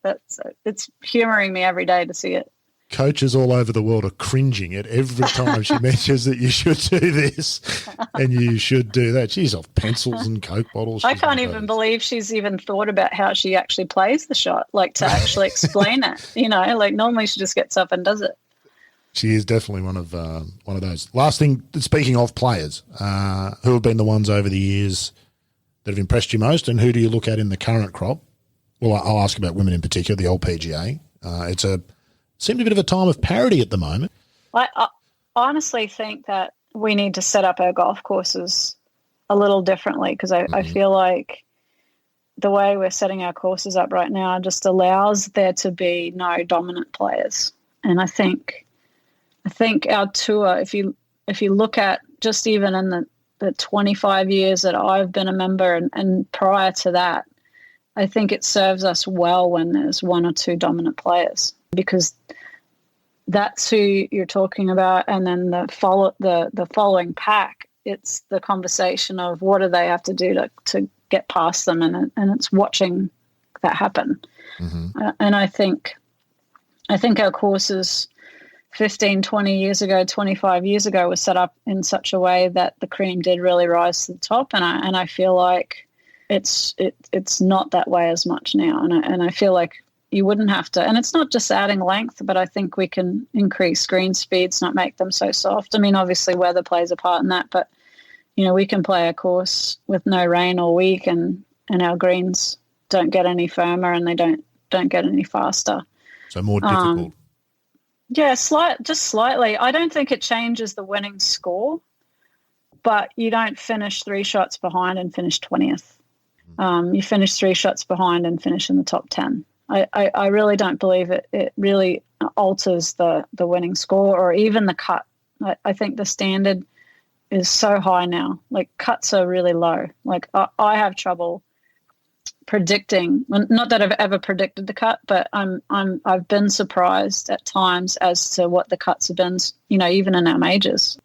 it's humouring me every day to see it. Coaches all over the world are cringing at every time she mentions that you should do this and you should do that. She's off pencils and Coke bottles. I can't even believe she's even thought about how she actually plays the shot, like to actually explain it. You know, like normally she just gets up and does it. She is definitely one of those. Last thing, speaking of players, who have been the ones over the years that have impressed you most, and who do you look at in the current crop? Well, I'll ask about women in particular, the LPGA. Seemed a bit of a time of parity at the moment. I honestly think that we need to set up our golf courses a little differently because I feel like the way we're setting our courses up right now just allows there to be no dominant players. And I think our tour, if you look at just even in the 25 years that I've been a member and prior to that, I think it serves us well when there's one or two dominant players because that's who you're talking about. And then the following pack, it's the conversation of what do they have to do to get past them. And it's watching that happen. And I think our courses 15, 20 years ago, 25 years ago was set up in such a way that the cream did really rise to the top. And I feel like it's not that way as much now. And I feel like you wouldn't have to, and it's not just adding length, but I think we can increase green speeds, not make them so soft. I mean, obviously weather plays a part in that, but we can play a course with no rain all week and our greens don't get any firmer and they don't get any faster. So more difficult. Yeah, just slightly. I don't think it changes the winning score, but you don't finish 3 shots behind and finish 20th. You finish 3 shots behind and finish in the top 10. I really don't believe it really alters the winning score or even the cut. I think the standard is so high now. Like, cuts are really low. Like, I have trouble predicting, not that I've ever predicted the cut, but I've been surprised at times as to what the cuts have been, even in our majors.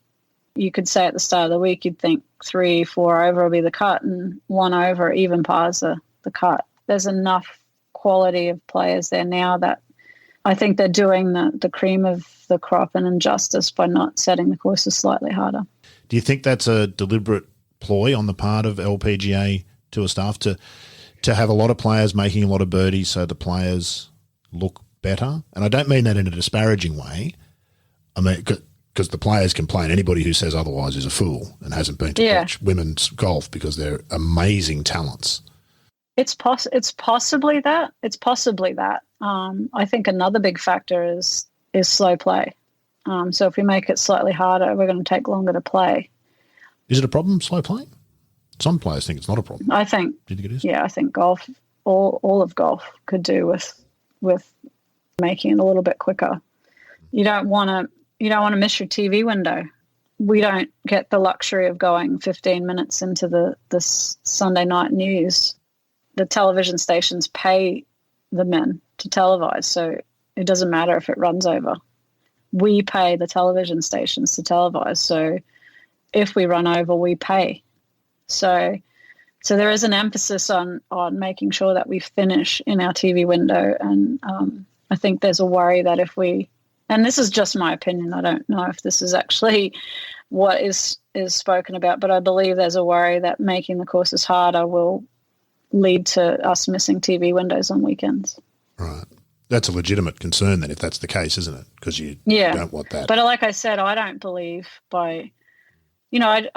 You could say at the start of the week, you'd think 3, 4 over will be the cut and 1 over, even pars the cut. There's enough quality of players there now that I think they're doing the cream of the crop an injustice by not setting the courses slightly harder. Do you think that's a deliberate ploy on the part of LPGA Tour staff to have a lot of players making a lot of birdies so the players look better? And I don't mean that in a disparaging way. I mean, because the players complain. Anybody who says otherwise is a fool and hasn't been to watch women's golf because they're amazing talents. It's possibly that. It's possibly that. I think another big factor is slow play. So if we make it slightly harder, we're going to take longer to play. Is it a problem, slow playing? Some players think it's not a problem. I think. Do you think it is? Yeah, I think golf, all of golf, could do with making it a little bit quicker. You don't want to miss your TV window. We don't get the luxury of going 15 minutes into the Sunday night news. The television stations pay the men to televise, so it doesn't matter if it runs over. We pay the television stations to televise, so if we run over, we pay. So there is an emphasis on making sure that we finish in our TV window, and I think there's a worry that if we, and this is just my opinion, I don't know if this is actually what is spoken about, but I believe there's a worry that making the courses harder will lead to us missing TV windows on weekends. Right. That's a legitimate concern then if that's the case, isn't it? Because you don't want that. But like I said, I don't believe I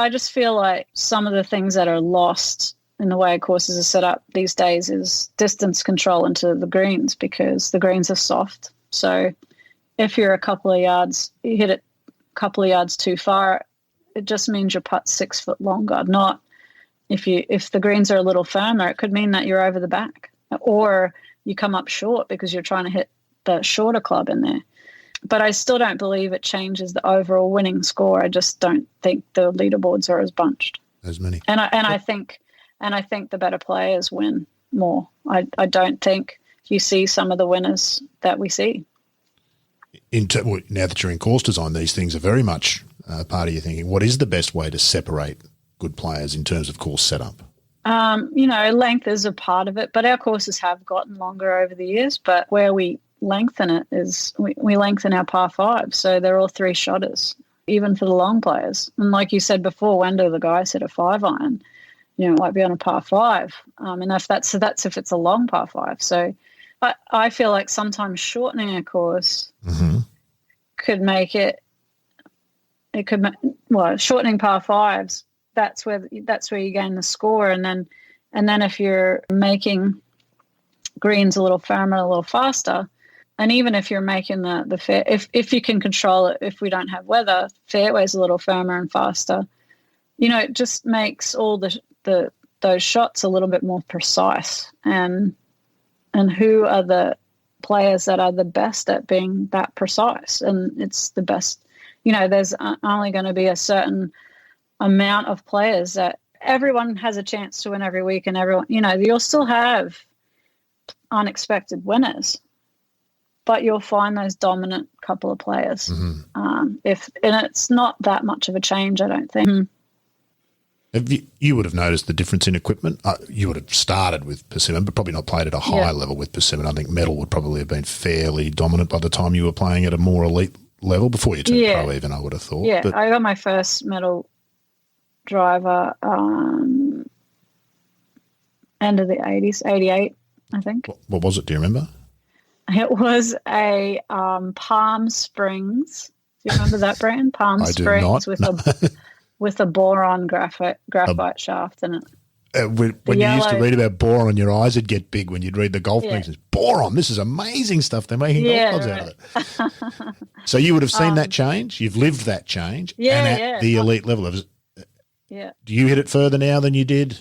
just feel like some of the things that are lost in the way courses are set up these days is distance control into the greens, because the greens are soft. So if you're a couple of yards, you hit it a couple of yards too far, it just means your putt's 6 foot longer. Not if the greens are a little firmer, it could mean that you're over the back, or you come up short because you're trying to hit the shorter club in there. But I still don't believe it changes the overall winning score. I just don't think the leaderboards are as bunched. As many. And I think the better players win more. I don't think you see some of the winners that we see. Now that you're in course design, these things are very much part of your thinking. What is the best way to separate good players in terms of course setup? Length is a part of it, but our courses have gotten longer over the years. But where we lengthen it is we lengthen our par 5, so they're all 3-shotters, even for the long players. And like you said before, Wendell, the guy said a 5-iron, it might be on a par 5, and if that's if it's a long par 5. So I feel like sometimes shortening a course could make it. It could shortening par 5s. That's where you gain the score, and then if you're making greens a little firmer, a little faster, and even if you're making the fair, if you can control it, if we don't have weather, fairways a little firmer and faster, it just makes all those shots a little bit more precise. And who are the players that are the best at being that precise? And it's the best. There's only going to be a certain amount of players that everyone has a chance to win every week, and everyone, you'll still have unexpected winners, but you'll find those dominant couple of players. And it's not that much of a change, I don't think. You would have noticed the difference in equipment. You would have started with persimmon, but probably not played at a high level with persimmon. I think metal would probably have been fairly dominant by the time you were playing at a more elite level before you turned pro even, I would have thought. Yeah, But I got my first medal driver end of the 80s, 88, I think. what was it? Do you remember? It was a Palm Springs. Do you remember that brand? Palm I do Springs not. with a boron graphite shaft in it. When you used to read about boron, your eyes would get big when you'd read the golf magazines. Boron, this is amazing stuff. They're making golf clubs out of it. So you would have seen that change. You've lived that change. And at the elite level. Yeah. Do you hit it further now than you did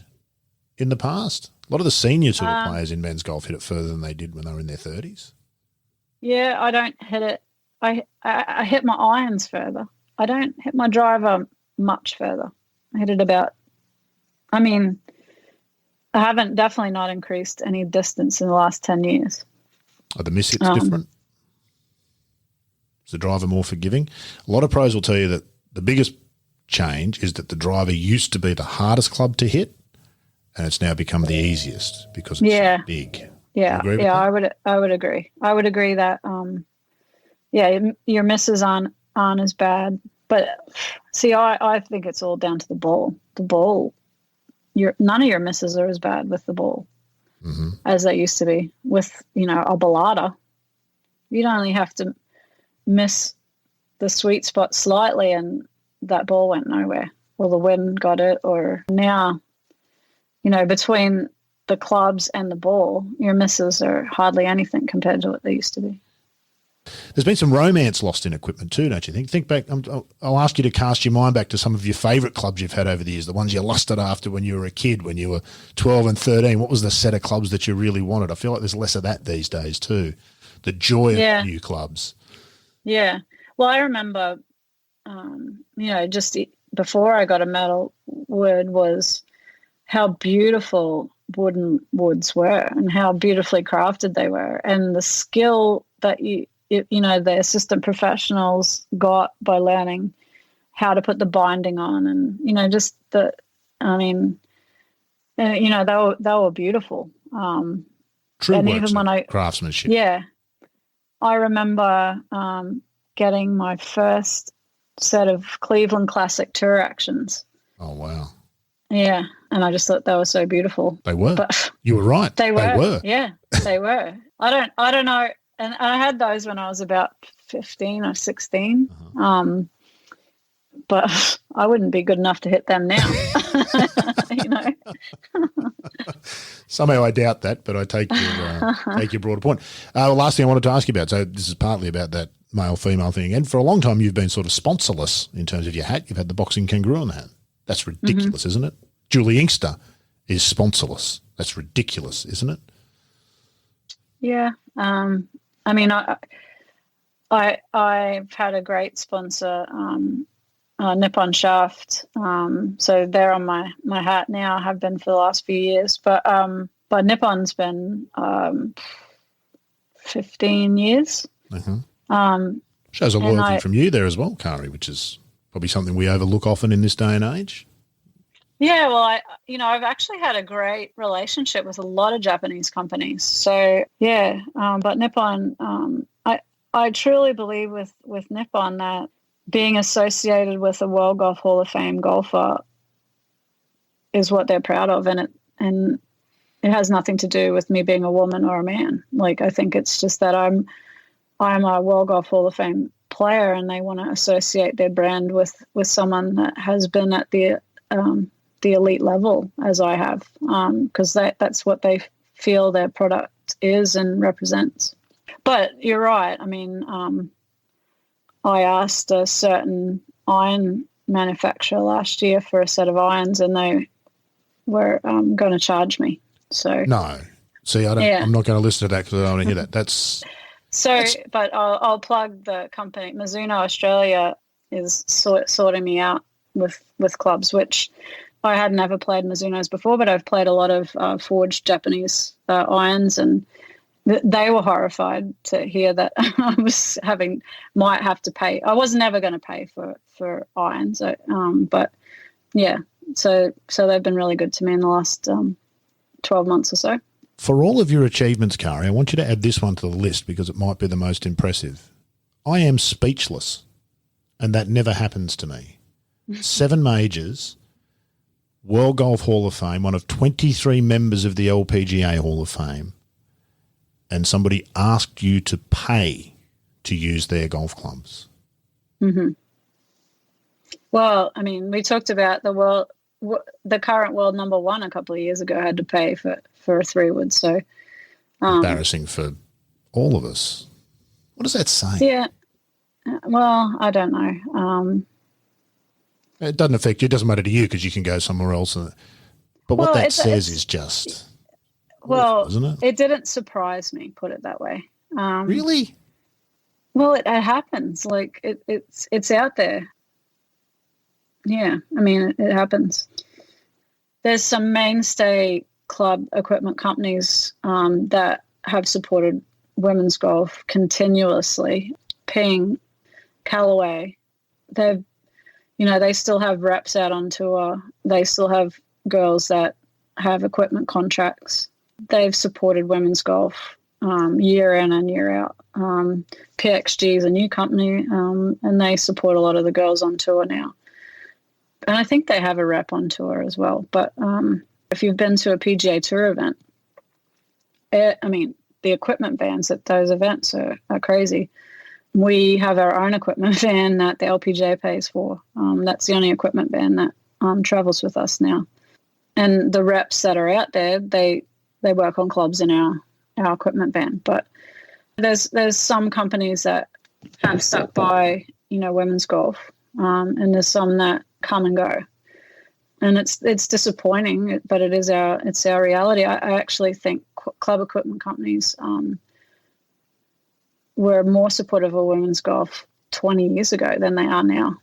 in the past? A lot of the senior tour players in men's golf hit it further than they did when they were in their 30s. Yeah, I don't hit it. I hit my irons further. I don't hit my driver much further. I hit it about, I haven't definitely not increased any distance in the last 10 years. Are the miss hits different? Is the driver more forgiving? A lot of pros will tell you that the biggest change is that the driver used to be the hardest club to hit, and it's now become the easiest because it's so big. Yeah, I would agree. I would agree that your misses aren't as bad. But see, I think it's all down to the ball. The ball, none of your misses are as bad with the ball as they used to be with a ballada. You'd only have to miss the sweet spot slightly, and that ball went nowhere. Or the wind got it. Or now, between the clubs and the ball, your misses are hardly anything compared to what they used to be. There's been some romance lost in equipment too, don't you think? Think back. I'll ask you to cast your mind back to some of your favourite clubs you've had over the years, the ones you lusted after when you were a kid, when you were 12 and 13. What was the set of clubs that you really wanted? I feel like there's less of that these days too. The joy of new clubs. Yeah. Well, I remember, just before I got a medal, word was how beautiful wooden woods were and how beautifully crafted they were, and the skill that the assistant professionals got by learning how to put the binding on, and they were beautiful. True and works even when craftsmanship. Yeah, I remember getting my first set of Cleveland Classic Tour actions. Oh wow! Yeah, and I just thought they were so beautiful. They were. But you were right. They were. Yeah, they were. I don't know. And I had those when I was about 15 or 16. But I wouldn't be good enough to hit them now. Somehow I doubt that, but I take your broader point. The last thing I wanted to ask you about, so this is partly about that male-female thing again. For a long time, you've been sort of sponsorless in terms of your hat. You've had the boxing kangaroo on the hat. That's ridiculous, isn't it? Julie Inkster is sponsorless. That's ridiculous, isn't it? Yeah. I've had a great sponsor, Nippon Shaft. So they're on my hat now. Have been for the last few years, but Nippon's been 15 years. Shows a loyalty from you there as well, Karrie, which is probably something we overlook often in this day and age. Yeah, well, I've actually had a great relationship with a lot of Japanese companies. So yeah, but Nippon, I truly believe with Nippon that being associated with a World Golf Hall of Fame golfer is what they're proud of, and it has nothing to do with me being a woman or a man. Like, I think it's just that I'm a World Golf Hall of Fame player, and they want to associate their brand with someone that has been at the elite level as I have, because that's what they feel their product is and represents. But you're right. I mean, I asked a certain iron manufacturer last year for a set of irons, and they were going to charge me. So no, see, I'm not going to listen to that because I don't want to hear that. But I'll plug the company. Mizuno Australia is sorting me out with clubs, which I had never played Mizuno's before, but I've played a lot of forged Japanese irons, and they were horrified to hear that I might have to pay. I was never going to pay for irons, but yeah. So they've been really good to me in the last 12 months or so. For all of your achievements, Karrie, I want you to add this one to the list because it might be the most impressive. I am speechless, and that never happens to me. 7 majors, World Golf Hall of Fame, one of 23 members of the LPGA Hall of Fame, and somebody asked you to pay to use their golf clubs. Mm-hmm. Well, I mean, we talked about the current world number 1 a couple of years ago had to pay for a 3-wood. So embarrassing for all of us. What does that say? Yeah. Well, I don't know. It doesn't affect you. It doesn't matter to you because you can go somewhere else. But what that says is just awful, isn't it? It didn't surprise me, put it that way. Really? Well, it happens. Like it's out there. Yeah, I mean, it happens. There's some mainstay club equipment companies that have supported women's golf continuously. Ping, Callaway, they still have reps out on tour. They still have girls that have equipment contracts. They've supported women's golf year in and year out. PXG is a new company, and they support a lot of the girls on tour now. And I think they have a rep on tour as well. But if you've been to a PGA Tour event, the equipment vans at those events are crazy. We have our own equipment van that the LPGA pays for. That's the only equipment van that travels with us now. And the reps that are out there, they work on clubs in our equipment van. But there's some companies that have stuck by, women's golf, and there's some that come and go. And it's disappointing, but it's our reality. I actually think club equipment companies were more supportive of women's golf 20 years ago than they are now,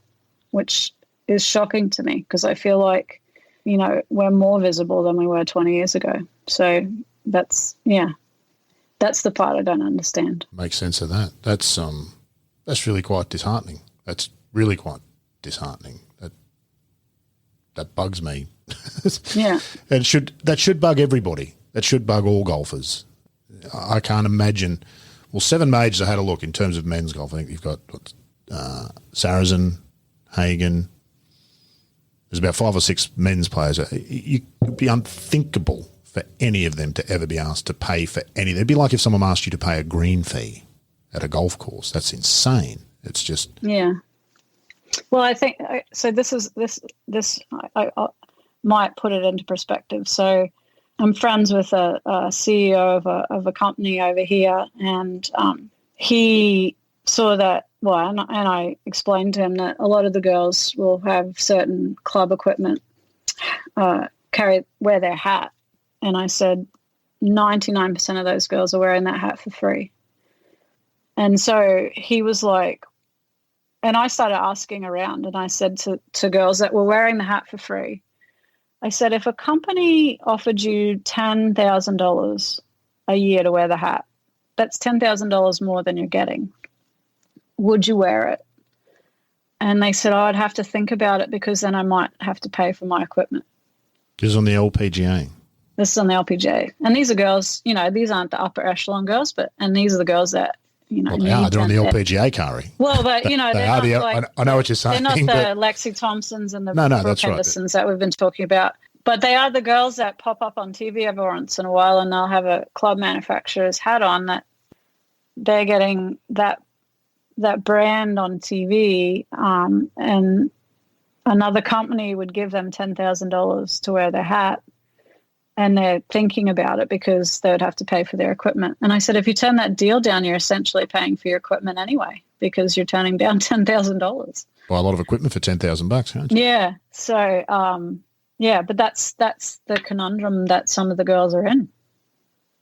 which is shocking to me because I feel like, we're more visible than we were 20 years ago. So that's the part I don't understand. Makes sense of that. That's really quite disheartening. That's really quite disheartening. That bugs me. Yeah. That should bug everybody. That should bug all golfers. I can't imagine. Well, 7 majors I had a look in terms of men's golf. I think you've got Sarazen, Hagen. There's about 5 or 6 men's players. It would be unthinkable for any of them to ever be asked to pay for anything. It'd be like if someone asked you to pay a green fee at a golf course. That's insane. It's just... Yeah. Well, I think so. I might put it into perspective. So, I'm friends with a CEO of a company over here, and he saw that. Well, and I explained to him that a lot of the girls will have certain club equipment, wear their hat, and I said 99% of those girls are wearing that hat for free. And so he was like. And I started asking around, and I said to girls that were wearing the hat for free, I said, if a company offered you $10,000 a year to wear the hat, that's $10,000 more than you're getting. Would you wear it? And they said, I'd have to think about it because then I might have to pay for my equipment. This is on the LPGA. This is on the LPGA. And these are girls, these aren't the upper echelon girls, and these are the girls that, well, they are. They're on the LPGA, Karrie. Well, but they are. I know what you're saying. They're not the Lexi Thompsons and the Brooke Hendersons that we've been talking about. But they are the girls that pop up on TV every once in a while, and they'll have a club manufacturer's hat on. That they're getting that brand on TV, and another company would give them $10,000 to wear their hat. And they're thinking about it because they would have to pay for their equipment. And I said, if you turn that deal down, you're essentially paying for your equipment anyway because you're turning down $10,000. Buy a lot of equipment for $10,000, can't you? Yeah. So, but that's the conundrum that some of the girls are in.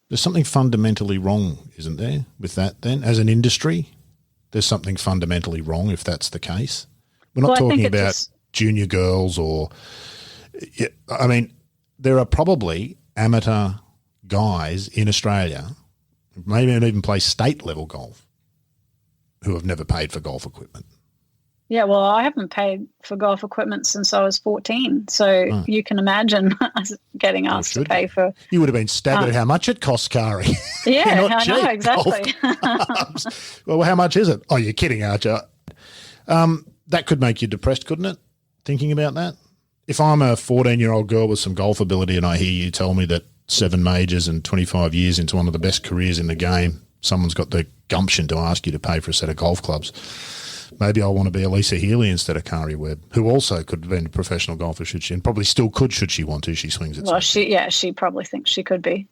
There's something fundamentally wrong, isn't there, with that then? As an industry, there's something fundamentally wrong if that's the case. We're not talking about junior girls or there are probably amateur guys in Australia, maybe even play state level golf, who have never paid for golf equipment. Yeah, well, I haven't paid for golf equipment since I was 14. So you can imagine us getting asked to pay for. You would have been staggered at how much it costs, Karrie. Yeah, Not I cheap, know, exactly. Well, how much is it? Oh, you're kidding, aren't you? That could make you depressed, couldn't it? Thinking about that. If I'm a 14-year-old girl with some golf ability and I hear you tell me that 7 majors and 25 years into one of the best careers in the game, someone's got the gumption to ask you to pay for a set of golf clubs. Maybe I want to be Elisa Healy instead of Karrie Webb, who also could have been a professional golfer, should she, and probably still could should she want to. She swings it. Well, she probably thinks she could be.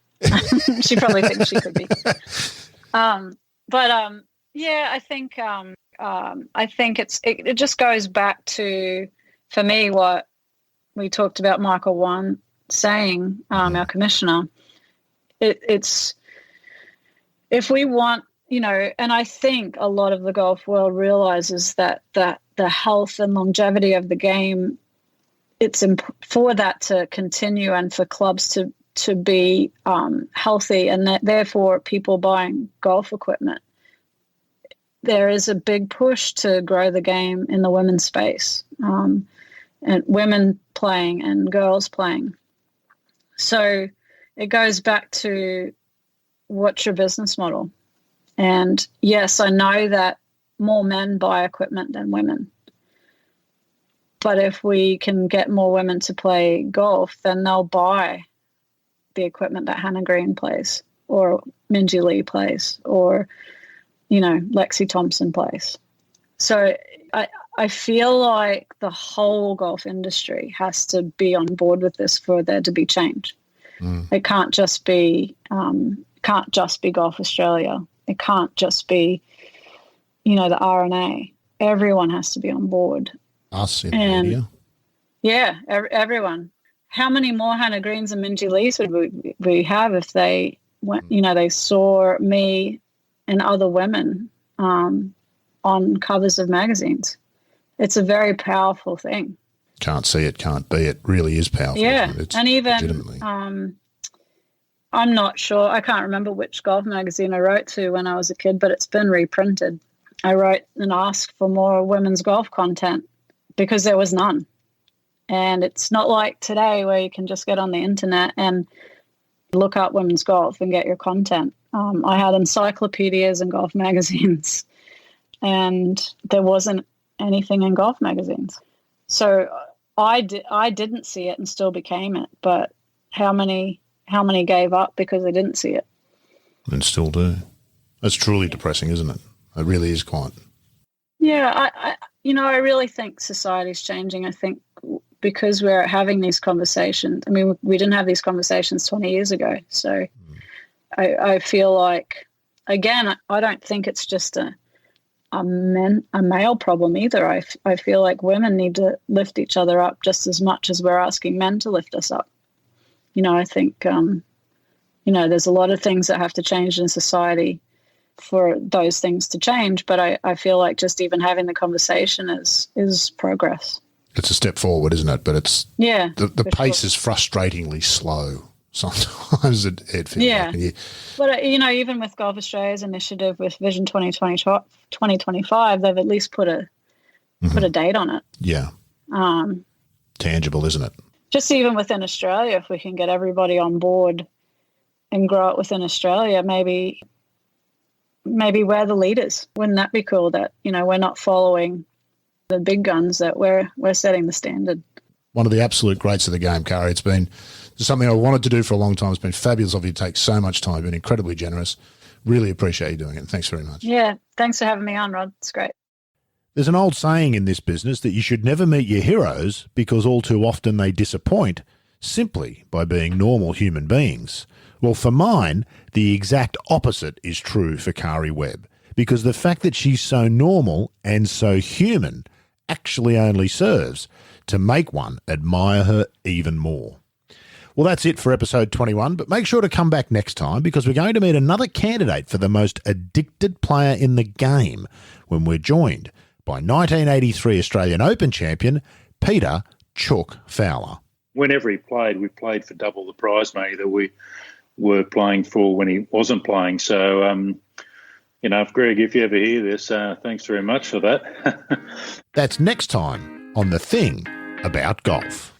She probably thinks she could be. Yeah, I think it just goes back to, for me, what we talked about Michael Wan saying, our commissioner. It's if we want, and I think a lot of the golf world realizes that the health and longevity of the game, it's for that to continue and for clubs to be healthy, and that therefore people buying golf equipment. There is a big push to grow the game in the women's space, and women playing and girls playing. So it goes back to, what's your business model? And yes, I know that more men buy equipment than women. But if we can get more women to play golf, then they'll buy the equipment that Hannah Green plays, or Minjee Lee plays, or, Lexi Thompson plays. So I feel like the whole golf industry has to be on board with this for there to be change. It can't just be Golf Australia. It can't just be, the RNA. Everyone has to be on board. Us in the media. Yeah, everyone. How many more Hannah Greens and Minjee Lees would we have if they went, they saw me and other women on covers of magazines? It's a very powerful thing. Can't see it, can't be it. Really is powerful. Yeah, and even legitimately. I'm not sure. I can't remember which golf magazine I wrote to when I was a kid, but it's been reprinted. I wrote and asked for more women's golf content because there was none. And it's not like today where you can just get on the internet and look up women's golf and get your content. I had encyclopedias and golf magazines, and there wasn't anything in golf magazines. So I didn't see it and still became it. But how many gave up because they didn't see it? And still do. It's truly depressing, isn't it? It really is quite. Yeah, I really think society's changing. I think because we're having these conversations. I mean, we didn't have these conversations 20 years ago. So I feel like, again, I don't think it's just a male problem either. I feel like women need to lift each other up just as much as we're asking men to lift us up. I think, there's a lot of things that have to change in society for those things to change. But I feel like just even having the conversation is progress. It's a step forward, isn't it? But it's the pace is frustratingly slow. Sometimes it feels like. But, even with Golf Australia's initiative with Vision 2025, they've at least put a date on it. Yeah. Tangible, isn't it? Just even within Australia, if we can get everybody on board and grow it within Australia, maybe we're the leaders. Wouldn't that be cool that, we're not following the big guns, that we're setting the standard? One of the absolute greats of the game, Karrie. It's been something I wanted to do for a long time. It's been fabulous of you to take so much time. You've been incredibly generous. Really appreciate you doing it. Thanks very much. Yeah, thanks for having me on, Rod. It's great. There's an old saying in this business that you should never meet your heroes because all too often they disappoint simply by being normal human beings. Well, for mine, the exact opposite is true for Karrie Webb, because the fact that she's so normal and so human actually only serves to make one admire her even more. Well, that's it for episode 21, but make sure to come back next time because we're going to meet another candidate for the most addicted player in the game when we're joined by 1983 Australian Open champion Peter Chook Fowler. Whenever he played, we played for double the prize money that we were playing for when he wasn't playing. So Greg, if you ever hear this, thanks very much for that. That's next time on The Thing About Golf.